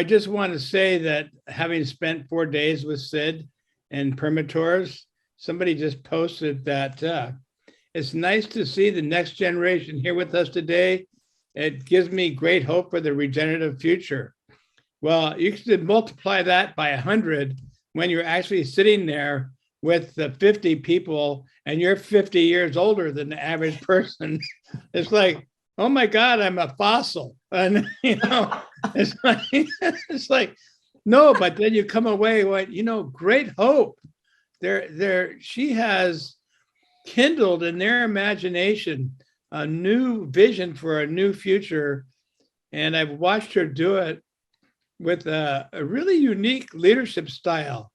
just want to say that having spent 4 days with Sid and Permatours, somebody just posted that it's nice to see the next generation here with us today. It gives me great hope for the regenerative future. Well, you should multiply that by 100 when you're actually sitting there with the 50 people and you're 50 years older than the average person. It's like, oh my God, I'm a fossil. And it's like, no, but then you come away with, great hope. She has kindled in their imagination a new vision for a new future. And I've watched her do it with a really unique leadership style,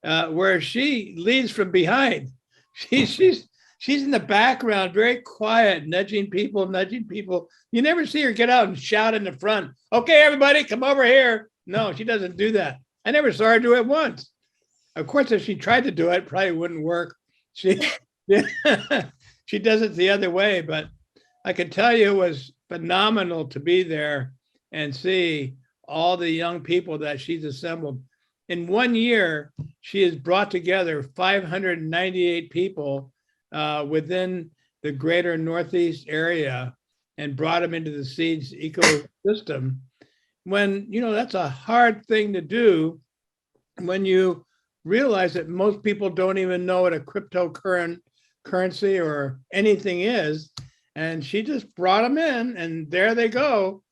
where she leads from behind. She's in the background, very quiet, nudging people. You never see her get out and shout in the front, okay, everybody, come over here. No, she doesn't do that. I never saw her do it once. Of course, if she tried to do it, probably wouldn't work. She does it the other way, but I can tell you it was phenomenal to be there and see all the young people that she's assembled. In 1 year, she has brought together 598 people within the greater Northeast area and brought them into the seeds ecosystem. When, that's a hard thing to do when you realize that most people don't even know what a cryptocurrency currency or anything is. And she just brought them in, and there they go.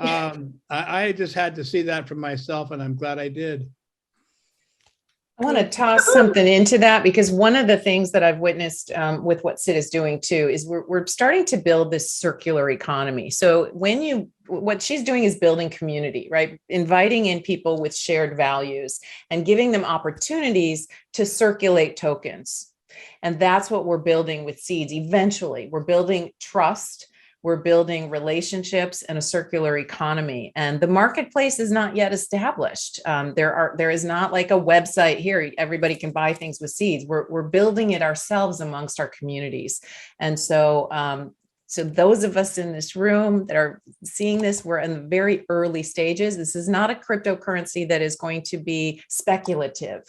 I just had to see that for myself, and I'm glad I did.
I want to toss something into that, because one of the things that I've witnessed with what Sid is doing too is we're starting to build this circular economy. So what she's doing is building community, right? Inviting in people with shared values and giving them opportunities to circulate tokens. And that's what we're building with seeds. Eventually, we're building trust. We're building relationships and a circular economy, and the marketplace is not yet established. There is not like a website here. Everybody can buy things with seeds. We're building it ourselves amongst our communities, and so those of us in this room that are seeing this, we're in the very early stages. This is not a cryptocurrency that is going to be speculative.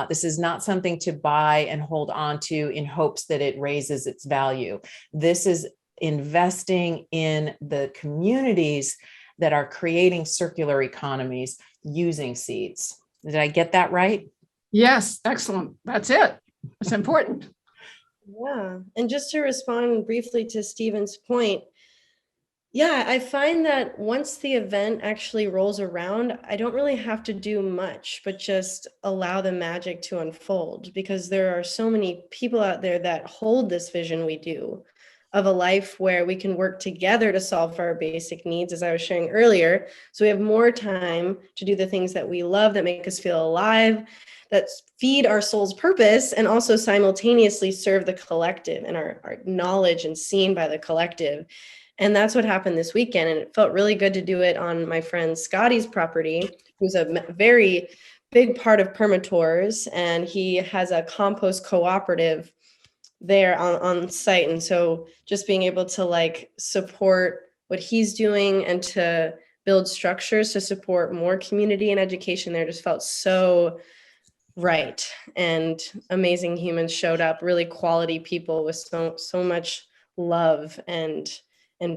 This is not something to buy and hold on to in hopes that it raises its value. This is investing in the communities that are creating circular economies using seeds. Did I get that right?
Yes, excellent. That's it. It's important.
Yeah. And just to respond briefly to Stephen's point, yeah, I find that once the event actually rolls around, I don't really have to do much, but just allow the magic to unfold, because there are so many people out there that hold this vision we do of a life where we can work together to solve for our basic needs, as I was sharing earlier. So we have more time to do the things that we love, that make us feel alive, that feed our soul's purpose, and also simultaneously serve the collective and our knowledge and seen by the collective. And that's what happened this weekend. And it felt really good to do it on my friend Scotty's property, who's a very big part of Permatours, and he has a compost cooperative there on site. And so just being able to like support what he's doing and to build structures to support more community and education there just felt so right. And amazing humans showed up, really quality people with so much love and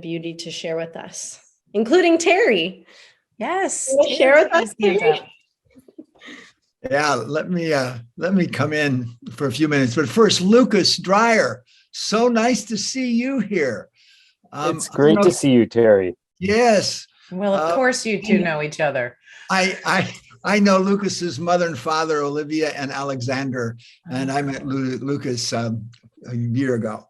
beauty to share with us, including Terry.
Yes.
Share with us, Terry.
Yeah, let me come in for a few minutes. But first, Lucas Dreyer, so nice to see you here.
It's great to see you, Terry.
Yes.
Well, of course you two know each other.
I know Lucas's mother and father, Olivia and Alexander, and I met Lucas a year ago.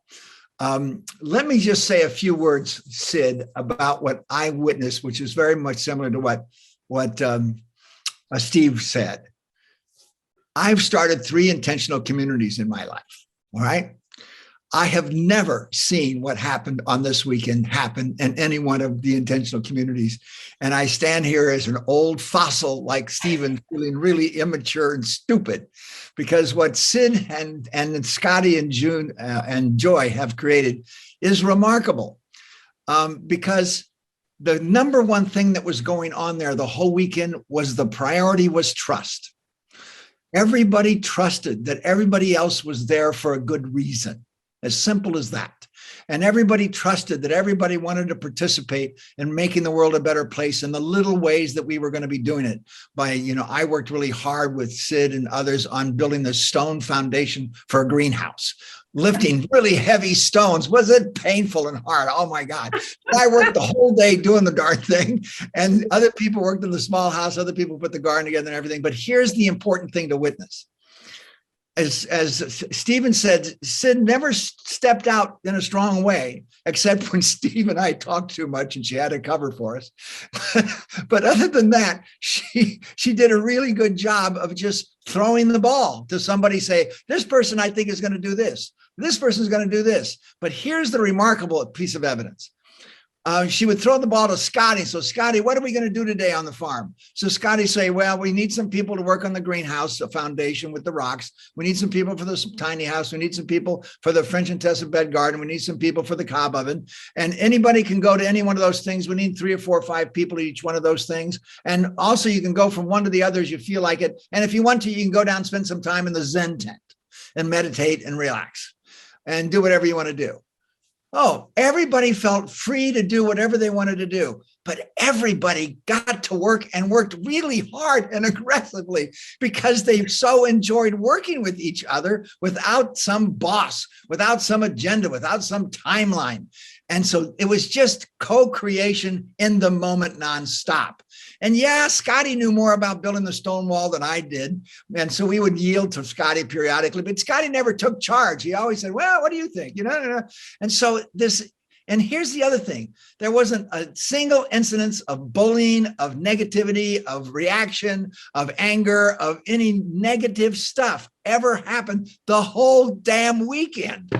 Let me just say a few words, Sid, about what I witnessed, which is very much similar to what Steve said. I've started 3 intentional communities in my life, all right? I have never seen what happened on this weekend happen in any one of the intentional communities. And I stand here as an old fossil like Stephen, feeling really immature and stupid, because what Sid and Scotty and June and Joy have created is remarkable, because the number one thing that was going on there the whole weekend was the priority was trust. Everybody trusted that everybody else was there for a good reason, as simple as that. And everybody trusted that everybody wanted to participate in making the world a better place in the little ways that we were going to be doing it. I worked really hard with Sid and others on building the stone foundation for a greenhouse. Lifting really heavy stones. Was it painful and hard? Oh my God. I worked the whole day doing the darn thing. And other people worked in the small house. Other people put the garden together and everything. But here's the important thing to witness. As Stephen said, Sid never stepped out in a strong way, except when Steve and I talked too much and she had to cover for us. But other than that, she did a really good job of just throwing the ball to somebody, say, this person I think is going to do this. This person is going to do this. But here's the remarkable piece of evidence. She would throw the ball to Scotty. So Scotty, what are we going to do today on the farm? So Scotty say, well, we need some people to work on the greenhouse, the foundation with the rocks. We need some people for the tiny house. We need some people for the French and Tessa bed garden. We need some people for the cob oven. And anybody can go to any one of those things. We need 3 or 4 or 5 people to each one of those things. And also you can go from one to the other as you feel like it. And if you want to, you can go down and spend some time in the Zen tent and meditate and relax and do whatever you want to do. Oh, everybody felt free to do whatever they wanted to do. but everybody got to work and worked really hard and aggressively because they so enjoyed working with each other without some boss, without some agenda, without some timeline. And so it was just co-creation in the moment nonstop. And yeah, Scotty knew more about building the stone wall than I did. And so we would yield to Scotty periodically, but Scotty never took charge. He always said, well, what do you think? And so and here's the other thing. There wasn't a single incidence of bullying, of negativity, of reaction, of anger, of any negative stuff ever happened the whole damn weekend.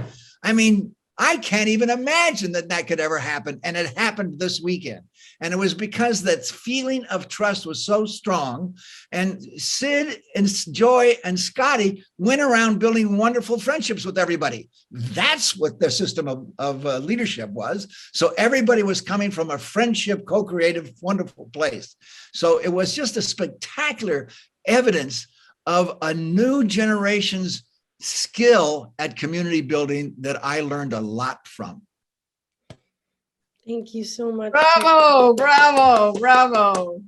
I mean, I can't even imagine that could ever happen. And it happened this weekend. And it was because that feeling of trust was so strong. And Sid and Joy and Scotty went around building wonderful friendships with everybody. That's what the system of leadership was. So everybody was coming from a friendship, co-creative, wonderful place. So it was just a spectacular evidence of a new generation's skill at community building that I learned a lot from.
Thank you so much.
Bravo, bravo, bravo.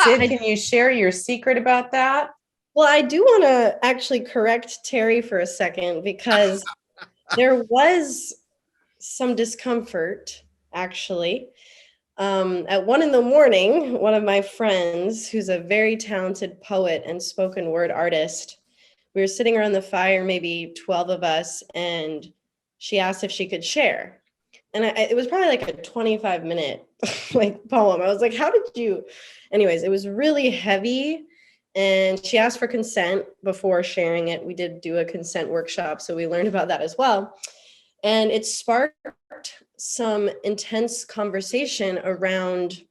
Sid, can you share your secret about that?
Well, I do want to actually correct Terry for a second, because there was some discomfort, actually. At 1 a.m, one of my friends, who's a very talented poet and spoken word artist, we were sitting around the fire, maybe 12 of us, and she asked if she could share. And it was probably like a 25-minute poem. I was like, how did you? Anyways, it was really heavy. And she asked for consent before sharing it. We did do a consent workshop, so we learned about that as well. And it sparked some intense conversation around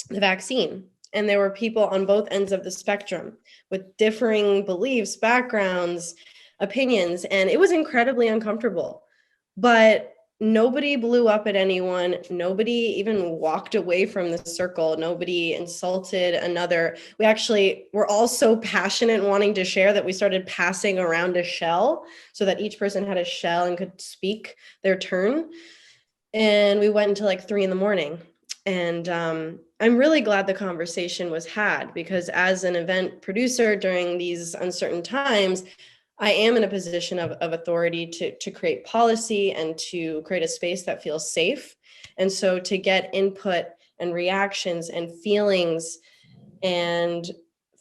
the vaccine. And there were people on both ends of the spectrum with differing beliefs, backgrounds, opinions. And it was incredibly uncomfortable. But nobody blew up at anyone. Nobody even walked away from the circle. Nobody insulted another. We actually were all so passionate and wanting to share that we started passing around a shell so that each person had a shell and could speak their turn. And we went until like 3 a.m. And I'm really glad the conversation was had, because as an event producer during these uncertain times, I am in a position of authority to create policy and to create a space that feels safe. And so to get input and reactions and feelings and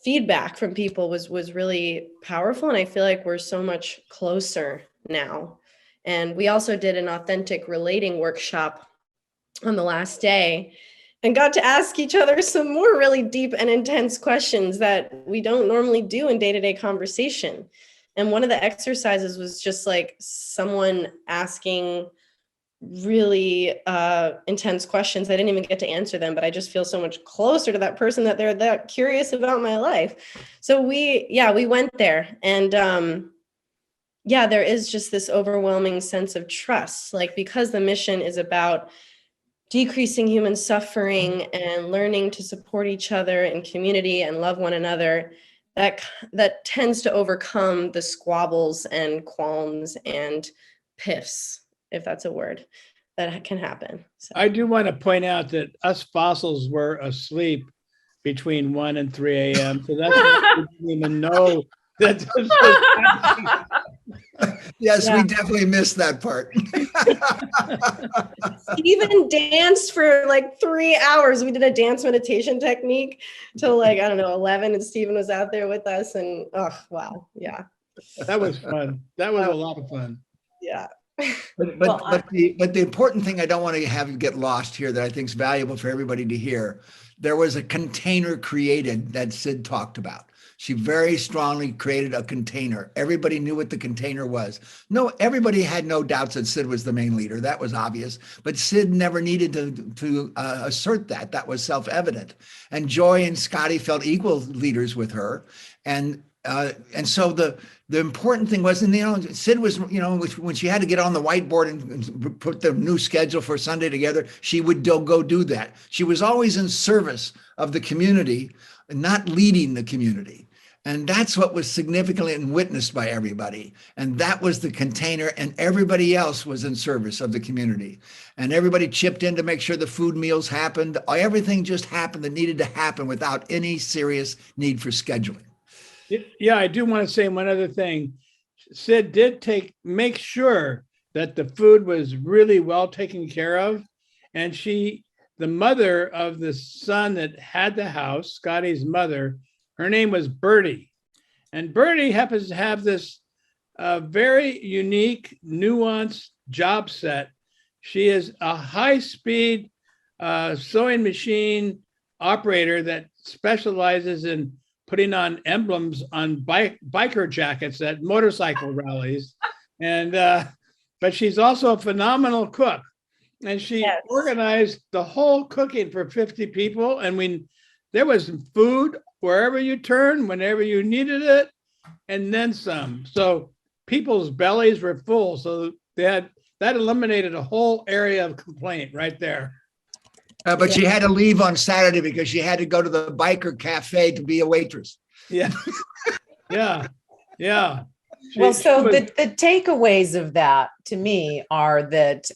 feedback from people was really powerful. And I feel like we're so much closer now. And we also did an authentic relating workshop on the last day and got to ask each other some more really deep and intense questions that we don't normally do in day-to-day conversation. And one of the exercises was just like someone asking really intense questions. I didn't even get to answer them, but I just feel so much closer to that person that they're that curious about my life. So we went there, and there is just this overwhelming sense of trust, like, because the mission is about decreasing human suffering and learning to support each other in community and love one another. That tends to overcome the squabbles and qualms and piffs, if that's a word, that can happen. So.
I do want to point out that us fossils were asleep between 1 and 3 a.m. So that's we didn't even know that.
Yes, we definitely missed that part.
Stephen danced for like 3 hours. We did a dance meditation technique till 11, and Stephen was out there with us, and oh wow, yeah.
That was fun. That was a lot of fun.
Yeah.
But the important thing I don't want to have you get lost here that I think is valuable for everybody to hear, there was a container created that Sid talked about. She very strongly created a container. Everybody knew what the container was. No, everybody had no doubts that Sid was the main leader. That was obvious. But Sid never needed to assert that. That was self-evident. And Joy and Scotty felt equal leaders with her. And so the important thing was, Sid was, when she had to get on the whiteboard and put the new schedule for Sunday together, she would go do that. She was always in service of the community, not leading the community. And that's what was significantly and witnessed by everybody. And that was the container, and everybody else was in service of the community. And everybody chipped in to make sure the food meals happened. Everything just happened that needed to happen without any serious need for scheduling.
Yeah, I do want to say one other thing. Sid did make sure that the food was really well taken care of. And the mother of the son that had the house, Scotty's mother, her name was Bertie. And Bertie happens to have this very unique, nuanced job set. She is a high-speed sewing machine operator that specializes in putting on emblems on biker jackets at motorcycle rallies. And but she's also a phenomenal cook. And she organized the whole cooking for 50 people. And there was food wherever you turn, whenever you needed it, and then some. So people's bellies were full. So that eliminated a whole area of complaint right there.
But she had to leave on Saturday because she had to go to the biker cafe to be a waitress.
Yeah. Yeah.
Well, so the takeaways of that to me are that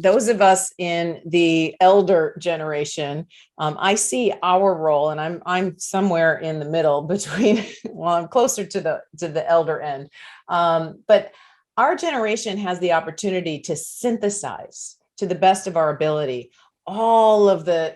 those of us in the elder generation, I see our role, and I'm somewhere in the middle between. Well, I'm closer to the elder end, but our generation has the opportunity to synthesize to the best of our ability all of the,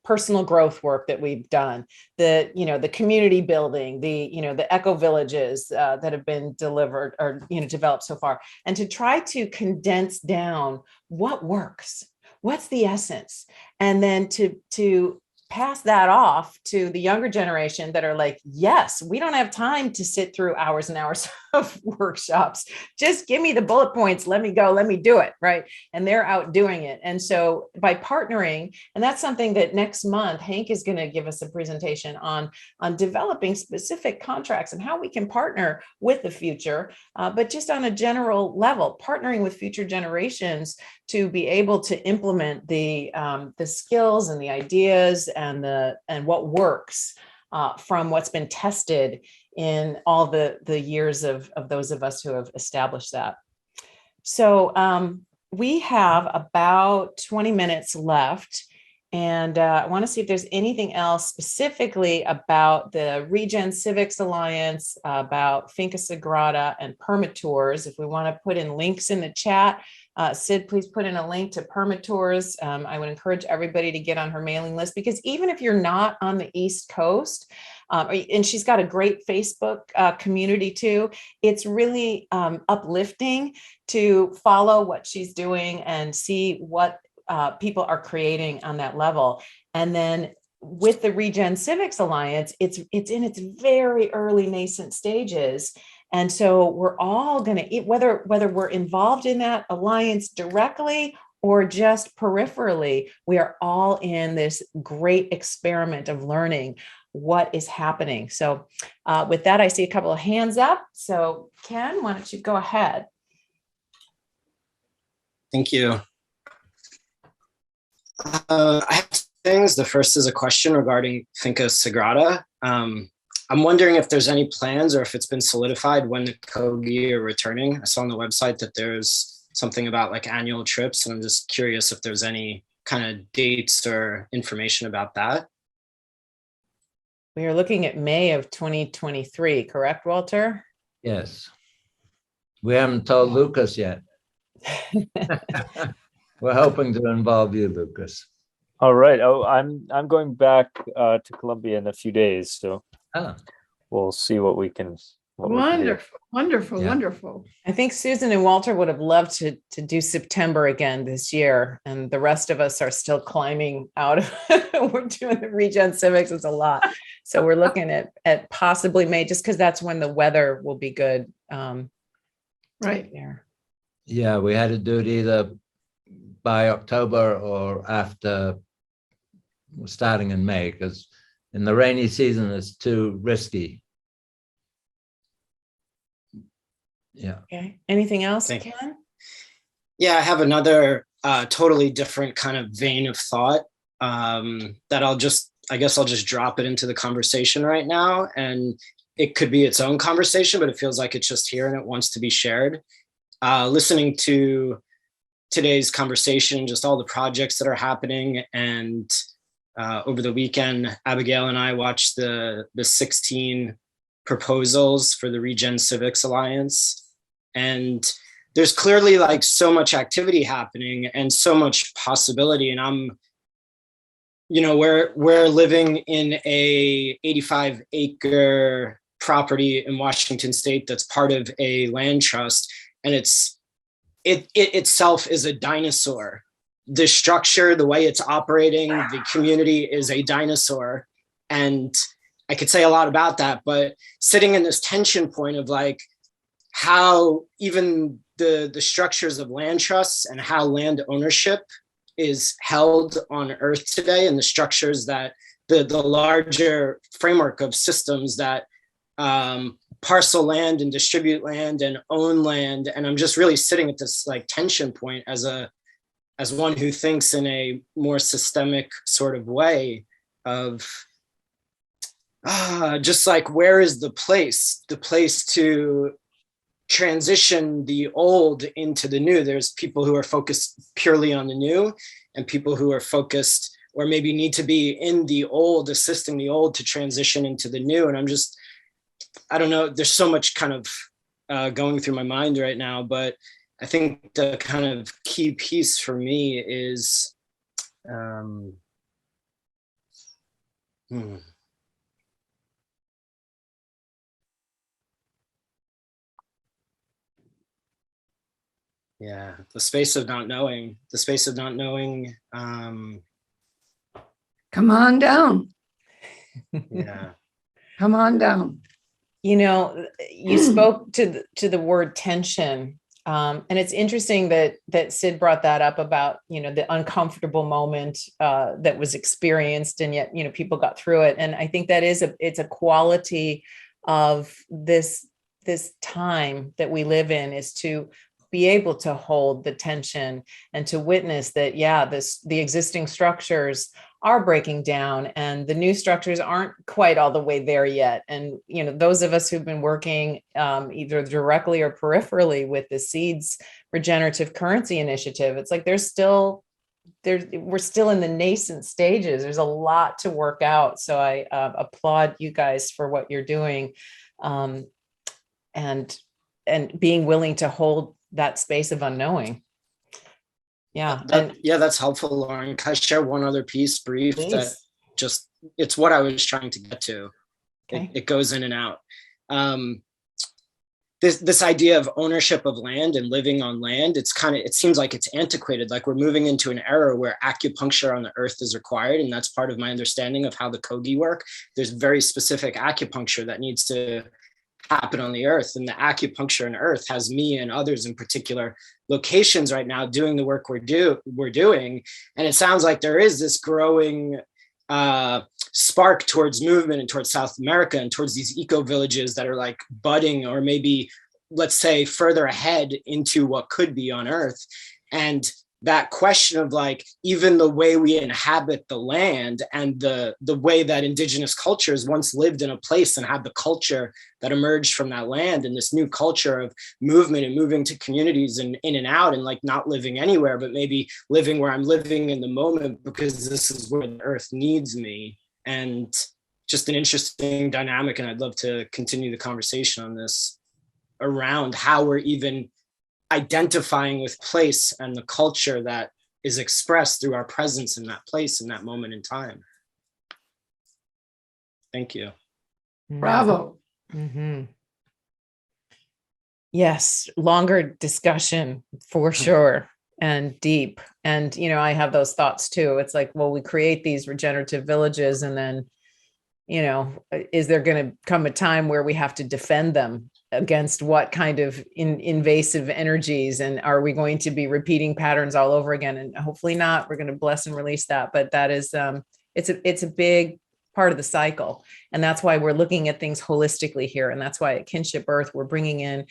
personal growth work that we've done, the community building, the eco-villages that have been delivered or, developed so far, and to try to condense down what works, what's the essence, and then to pass that off to the younger generation that are like, yes, we don't have time to sit through hours and hours of workshops. Just give me the bullet points. Let me go. Let me do it. Right. And they're out doing it. And so by partnering, and that's something that next month, Hank is going to give us a presentation on developing specific contracts and how we can partner with the future, but just on a general level, partnering with future generations to be able to implement the skills and the ideas and what works from what's been tested in all the years of those of us who have established that. So we have about 20 minutes left. And I want to see if there's anything else specifically about the Regen Civics Alliance, about Finca Sagrada and Permatours. If we want to put in links in the chat, Sid, please put in a link to Permatours. I would encourage everybody to get on her mailing list, because even if you're not on the East Coast, and she's got a great Facebook community too, it's really uplifting to follow what she's doing and see what people are creating on that level. And then with the Regen Civics Alliance, it's in its very early nascent stages. And so we're all going to, whether we're involved in that alliance directly or just peripherally, we are all in this great experiment of learning what is happening. So with that, I see a couple of hands up. So Ken, why don't you go ahead?
Thank you. I have two things. The first is a question regarding Finca Sagrada. I'm wondering if there's any plans or if it's been solidified when the Kogi are returning. I saw on the website that there's something about like annual trips, and I'm just curious if there's any kind of dates or information about that.
We are looking at May of 2023, correct, Walter?
Yes. We haven't told Lucas yet. We're hoping to involve you, Lucas.
All right. Oh, I'm going back to Colombia in a few days, so we'll see what we can.
Wonderful.
I think Susan and Walter would have loved to do September again this year, and the rest of us are still climbing out of. We're doing the Regen Civics. It's a lot, so we're looking at possibly May, just because that's when the weather will be good.
Right
there.
Yeah, we had to do it either by October or after, starting in May, because in the rainy season it's too risky. Yeah.
Okay. Anything else,
Thank
Ken?
Yeah, I have another totally different kind of vein of thought that I guess I'll just drop it into the conversation right now. And it could be its own conversation, but it feels like it's just here and it wants to be shared. Listening to today's conversation, just all the projects that are happening, and over the weekend, Abigail and I watched the 16 proposals for the Regen Civics Alliance, and there's clearly like so much activity happening and so much possibility. And we're living in a 85-acre property in Washington State that's part of a land trust, and it itself is a dinosaur. The structure, the way it's operating, the community is a dinosaur. And I could say a lot about that, but sitting in this tension point of like how even the structures of land trusts and how land ownership is held on Earth today, and the structures that the larger framework of systems that parcel land and distribute land and own land. And I'm just really sitting at this like tension point as one who thinks in a more systemic sort of way of just like, where is the place to transition the old into the new? There's people who are focused purely on the new, and people who are focused or maybe need to be in the old, assisting the old to transition into the new. And I don't know, there's so much kind of going through my mind right now, but I think the kind of key piece for me is yeah, the space of not knowing.
Come on down.
Yeah.
Come on down.
You spoke to the word tension. And it's interesting that Sid brought that up about, the uncomfortable moment that was experienced, and yet, people got through it. And I think that it's a quality of this time that we live in, is to be able to hold the tension and to witness that, the existing structures are breaking down and the new structures aren't quite all the way there yet. And, those of us who've been working either directly or peripherally with the Seeds Regenerative Currency Initiative, it's like we're still in the nascent stages. There's a lot to work out. So I applaud you guys for what you're doing, and being willing to hold that space of unknowing. Yeah.
That's helpful, Lauren. Can I share one other piece, brief,
Please.
that just, it's what I was trying to get to.
Okay.
It goes in and out. This idea of ownership of land and living on land, it seems like it's antiquated. Like we're moving into an era where acupuncture on the earth is required. And that's part of my understanding of how the Kogi work. There's very specific acupuncture that needs to happen on the earth, and the acupuncture on earth has me and others in particular locations right now doing the work we're doing. And it sounds like there is this growing spark towards movement and towards South America and towards these eco villages that are like budding, or maybe, let's say, further ahead into what could be on earth. And that question of like, even the way we inhabit the land and the way that indigenous cultures once lived in a place and had the culture that emerged from that land, and this new culture of movement and moving to communities and in and out, and like not living anywhere, but maybe living where I'm living in the moment because this is where the earth needs me. And just an interesting dynamic. And I'd love to continue the conversation on this around how we're even identifying with place and the culture that is expressed through our presence in that place in that moment in time. Thank you.
Bravo.
Mm-hmm. Yes, longer discussion for sure, and deep. And, I have those thoughts too. It's like, well, we create these regenerative villages, and then, is there going to come a time where we have to defend them against what kind of invasive energies? And are we going to be repeating patterns all over again? And hopefully not. We're going to bless and release that. But that is, it's a big part of the cycle. And that's why we're looking at things holistically here. And that's why at Kinship Earth, we're bringing in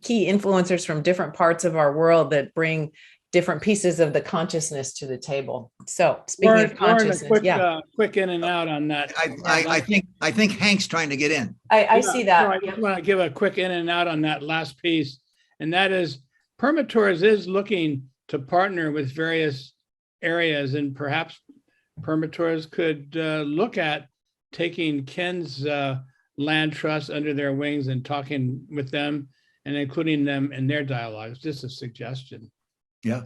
key influencers from different parts of our world that bring different pieces of the consciousness to the table. So speaking
Lauren,
of consciousness,
quick in and out on that.
I think Hank's trying to get in.
I see that.
No, I just want to give a quick in and out on that last piece. And that is Permatours is looking to partner with various areas, and perhaps Permatours could look at taking Ken's land trust under their wings and talking with them and including them in their dialogues. Just a suggestion.
Yeah.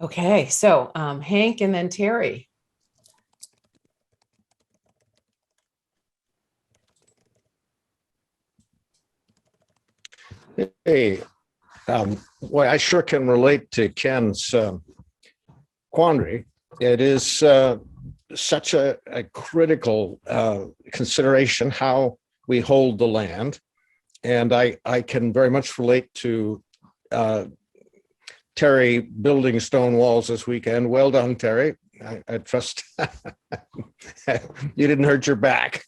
Okay, so Hank and then Terry.
Hey, well, I sure can relate to Ken's quandary. It is such a critical consideration how we hold the land. And I can very much relate to Terry building stone walls this weekend. Well done, Terry. I trust you didn't hurt your back.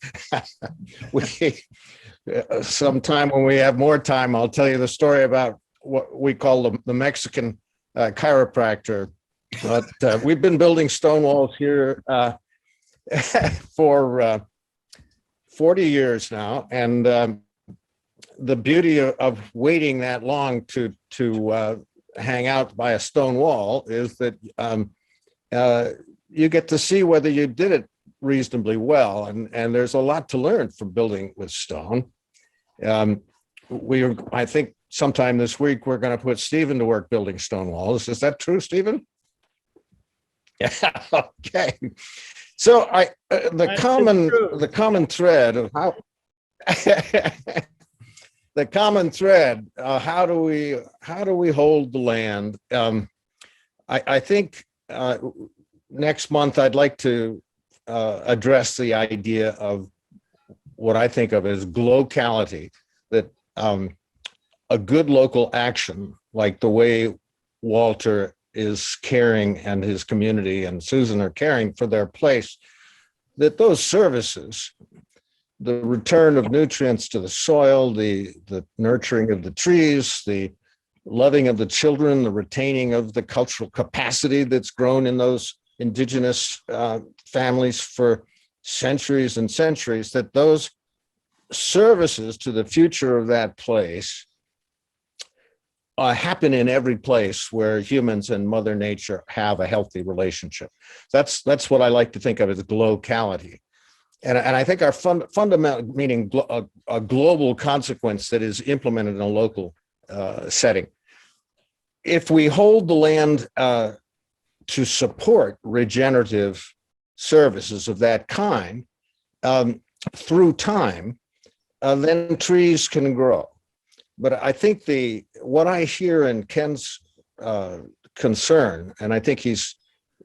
Sometime when we have more time, I'll tell you the story about what we call the Mexican chiropractor. But we've been building stone walls here for 40 years now. And the beauty of waiting that long to hang out by a stone wall is that you get to see whether you did it reasonably well. And there's a lot to learn from building with stone. I think sometime this week, we're going to put Stephen to work building stone walls. Is that true, Stephen? Yeah. Okay. So the common thread of how the common thread, how do we hold the land? I think next month I'd like to address the idea of what I think of as glocality, that a good local action, like the way Walter is caring and his community and Susan are caring for their place, that those services, the return of nutrients to the soil, the nurturing of the trees, the loving of the children, the retaining of the cultural capacity that's grown in those indigenous families for centuries and centuries, that those services to the future of that place happen in every place where humans and Mother Nature have a healthy relationship. That's what I like to think of as glocality. And I think our fundamental, meaning a global consequence that is implemented in a local setting. If we hold the land to support regenerative services of that kind through time, then trees can grow. But I think what I hear in Ken's concern, and I think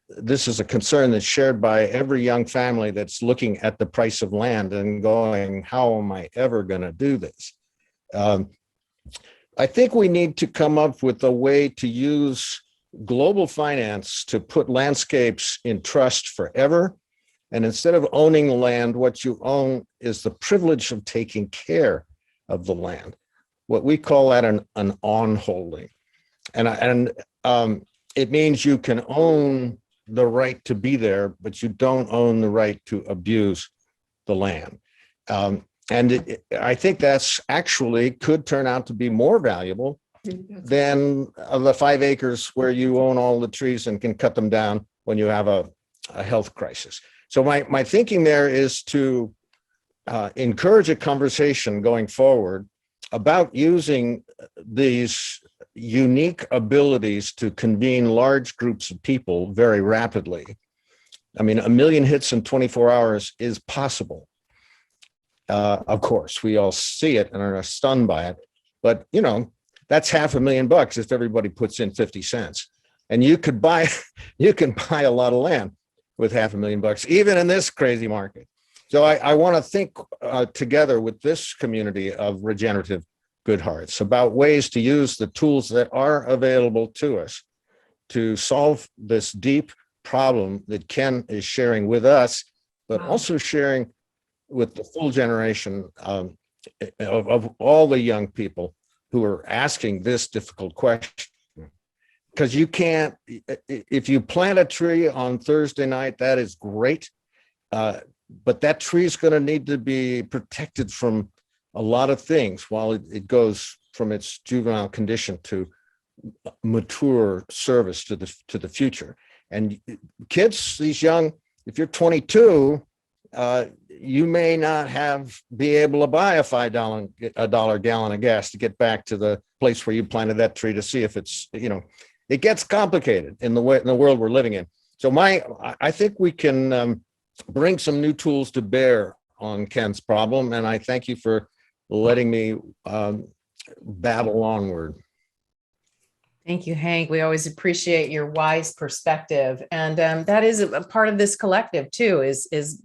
this is a concern that's shared by every young family that's looking at the price of land and going, how am I ever going to do this? I think we need to come up with a way to use global finance to put landscapes in trust forever. And instead of owning the land, what you own is the privilege of taking care of the land. What we call that an on-holding. And it means you can own the right to be there, but you don't own the right to abuse the land. I think that's actually could turn out to be more valuable than the 5 acres where you own all the trees and can cut them down when you have a health crisis. So my thinking there is to encourage a conversation going forward about using these unique abilities to convene large groups of people very rapidly. I mean, 1 million hits in 24 hours is possible. Of course, we all see it and are stunned by it, but that's $500,000 if everybody puts in 50 cents. And you can buy a lot of land with $500,000, even in this crazy market. So I want to think together with this community of regenerative good hearts about ways to use the tools that are available to us to solve this deep problem that Ken is sharing with us, but also sharing with the full generation of all the young people who are asking this difficult question. because you can't, if you plant a tree on Thursday night, that is great. But that tree is going to need to be protected from a lot of things while it goes from its juvenile condition to mature service to the future. And kids, these young, if you're 22, you may not be able to buy a $5 gallon of gas to get back to the place where you planted that tree to see if it's, it gets complicated in the world we're living in. So I think we can bring some new tools to bear on Ken's problem, and I thank you for letting me babble onward.
Thank you, Hank. We always appreciate your wise perspective. And that is a part of this collective too, is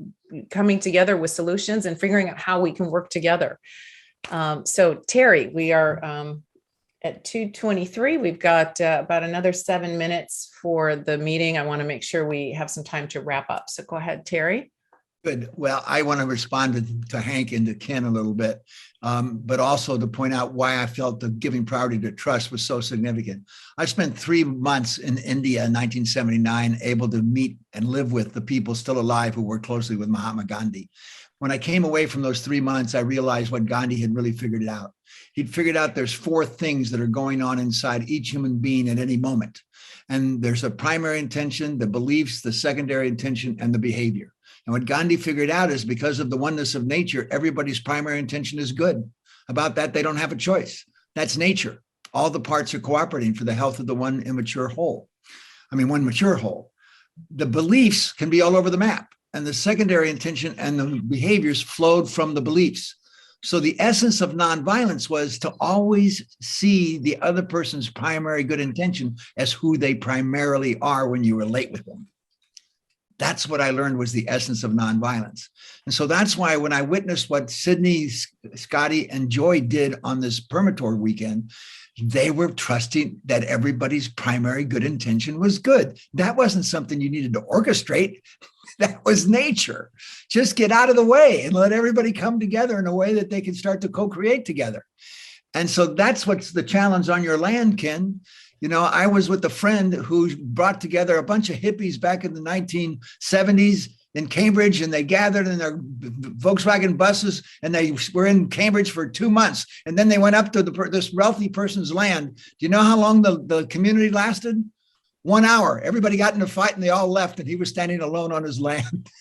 coming together with solutions and figuring out how we can work together. So Terry, we are at 2:23. We've got about another 7 minutes for the meeting. I want to make sure we have some time to wrap up. So go ahead, Terry.
Good. Well, I want to respond to Hank and to Ken a little bit, but also to point out why I felt the giving priority to trust was so significant. I spent 3 months in India in 1979, able to meet and live with the people still alive who worked closely with Mahatma Gandhi. When I came away from those 3 months, I realized what Gandhi had really figured out. He'd figured out there's 4 things that are going on inside each human being at any moment. And there's a primary intention, the beliefs, the secondary intention, and the behavior. And what Gandhi figured out is because of the oneness of nature, everybody's primary intention is good. About that, they don't have a choice. That's nature. All the parts are cooperating for the health of the one mature whole. The beliefs can be all over the map, and the secondary intention and the behaviors flowed from the beliefs. So the essence of nonviolence was to always see the other person's primary good intention as who they primarily are when you relate with them. That's what I learned was the essence of nonviolence. And so that's why when I witnessed what Sydney, Scotty, and Joy did on this Permatour weekend, they were trusting that everybody's primary good intention was good. That wasn't something you needed to orchestrate. That was nature. Just get out of the way and let everybody come together in a way that they can start to co-create together. And so that's what's the challenge on your land, Ken. I was with a friend who brought together a bunch of hippies back in the 1970s in Cambridge, and they gathered in their Volkswagen buses, and they were in Cambridge for 2 months. And then they went up to this wealthy person's land. Do you know how long the community lasted? 1 hour. Everybody got in a fight and they all left, and he was standing alone on his land.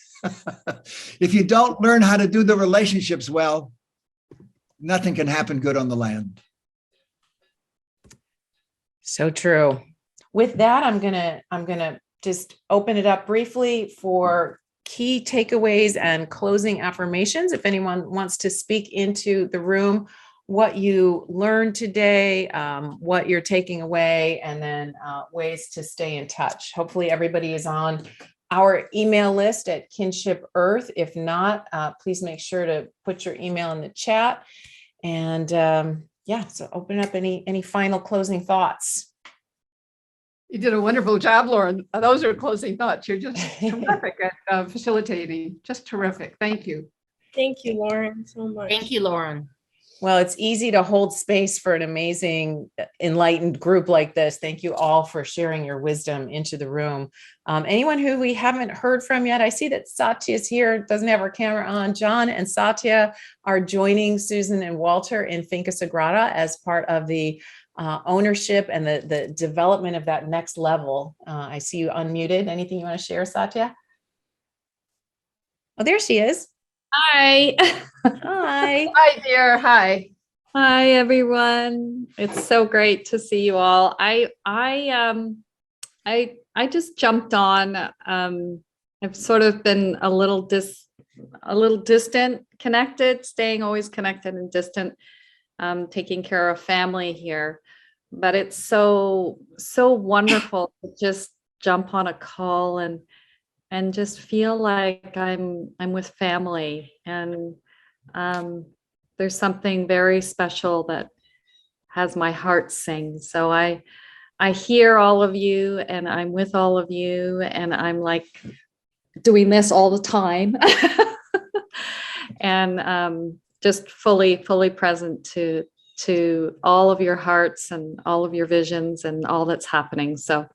If you don't learn how to do the relationships well, nothing can happen good on the land.
So true. With that, I'm gonna just open it up briefly for key takeaways and closing affirmations. If anyone wants to speak into the room, what you learned today, what you're taking away, and then ways to stay in touch. Hopefully everybody is on our email list at Kinship Earth. If not, please make sure to put your email in the chat. And so open up any final closing thoughts.
You did a wonderful job, Lauren. Those are closing thoughts. You're just terrific at facilitating. Just terrific. Thank you.
Thank you, Lauren, so much.
Thank you, Lauren.
Well, it's easy to hold space for an amazing, enlightened group like this. Thank you all for sharing your wisdom into the room. Anyone who we haven't heard from yet, I see that Satya is here, doesn't have her camera on. John and Satya are joining Susan and Walter in Finca Sagrada as part of the ownership and the development of that next level. I see you unmuted. Anything you want to share, Satya? Oh, there she is.
Hi.
Hi.
Hi, dear. Hi.
Hi, everyone. It's so great to see you all. I just jumped on. I've sort of been a little distant, connected, staying always connected and distant, taking care of family here. But it's so wonderful to just jump on a call and just feel like I'm with family, and there's something very special that has my heart sing. So I hear all of you, and I'm with all of you, and I'm like doing this all the time, and just fully present to to all of your hearts and all of your visions and all that's happening. So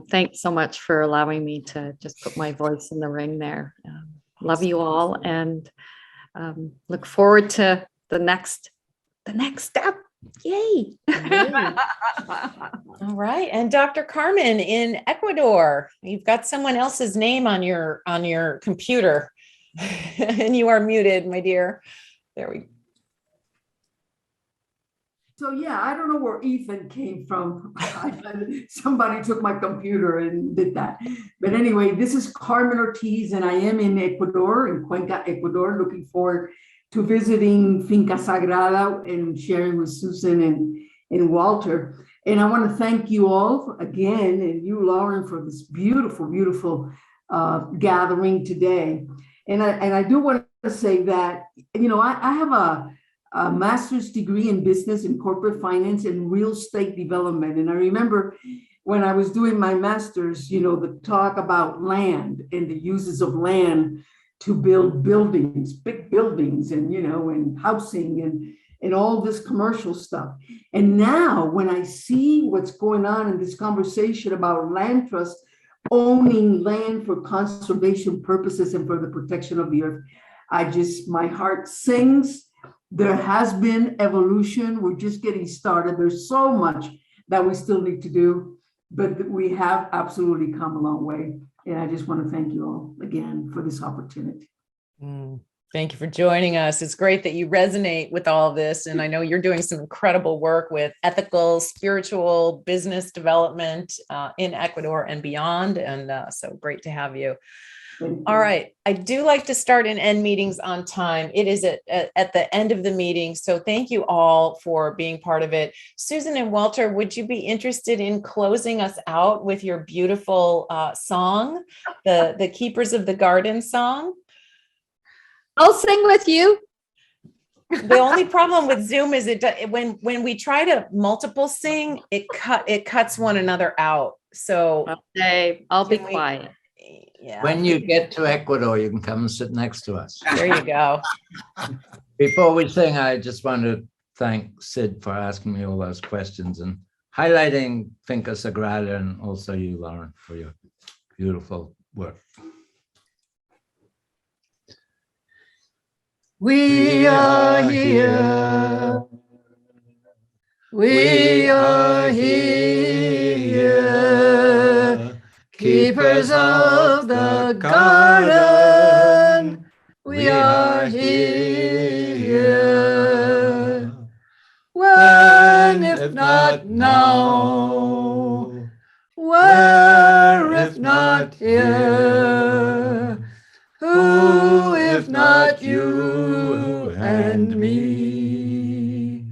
thanks so much for allowing me to just put my voice in the ring there. Love you all, and look forward to the next step. Yay.
All right. And Dr. Carmen in Ecuador, you've got someone else's name on your computer and you are muted, my dear. There we go.
So yeah, I don't know where Ethan came from. Somebody took my computer and did that. But anyway, this is Carmen Ortiz, and I am in Ecuador, in Cuenca, Ecuador, looking forward to visiting Finca Sagrada and sharing with Susan and Walter. And I want to thank you all again, and you, Lauren, for this beautiful, beautiful gathering today. And I do want to say that, you know, I have a master's degree in business and corporate finance and real estate development. And I remember when I was doing my master's, you know, the talk about land and the uses of land to build buildings, big buildings, and, you know, and housing and all this commercial stuff. And now when I see what's going on in this conversation about land trust, owning land for conservation purposes and for the protection of the earth, my heart sings. There has been evolution. We're just getting started. There's so much that we still need to do, but we have absolutely come a long way. And I just want to thank you all again for this opportunity.
Thank you for joining us. It's great that you resonate with all of this. And I know you're doing some incredible work with ethical, spiritual, business development in Ecuador and beyond. And so great to have you. All right. I do like to start and end meetings on time. It is at the end of the meeting. So thank you all for being part of it. Susan and Walter, would you be interested in closing us out with your beautiful song, the Keepers of the Garden song?
I'll sing with you.
The only problem with Zoom is when we try to multiple sing, it cuts one another out. So
okay, I'll be quiet.
Yeah.
When you get to Ecuador, you can come and sit next to us.
There you go.
Before we sing, I just want to thank Sid for asking me all those questions and highlighting Finca Sagrada, and also you, Lauren, for your beautiful work.
We are here. We are here. Keepers of the garden. We are here. When, if not now, where, if not here, who, if not you and me?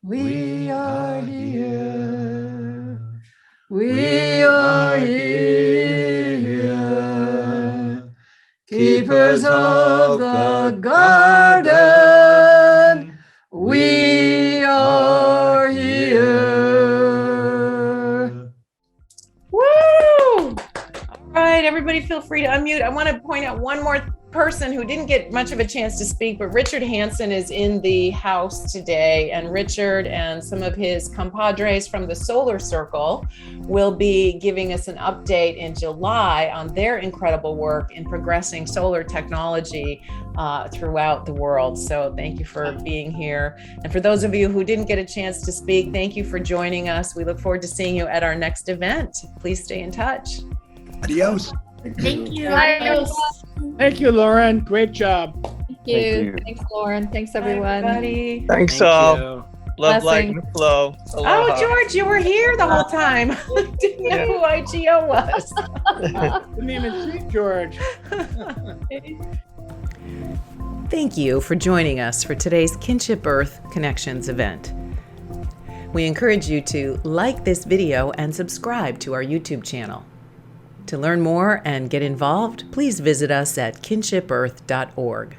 We are here. We are here. Keepers of the garden. We are here.
Woo! All right, everybody feel free to unmute. I want to point out one more person who didn't get much of a chance to speak, but Richard Hansen is in the house today, and Richard and some of his compadres from the Solar Circle will be giving us an update in July on their incredible work in progressing solar technology throughout the world. So thank you for being here. And for those of you who didn't get a chance to speak, thank you for joining us. We look forward to seeing you at our next event. Please stay in touch.
Adios.
Thank you.
Adios.
Thank you, Lauren. Great job.
Thank you. Thanks, Lauren. Thanks, everyone.
Everybody.
Thanks all. Love, light, and flow. Aloha.
Oh, George, you were here the whole time. Didn't know who IGO was.
Didn't even see George.
Thank you for joining us for today's Kinship Earth Connections event. We encourage you to like this video and subscribe to our YouTube channel. To learn more and get involved, please visit us at kinshipearth.org.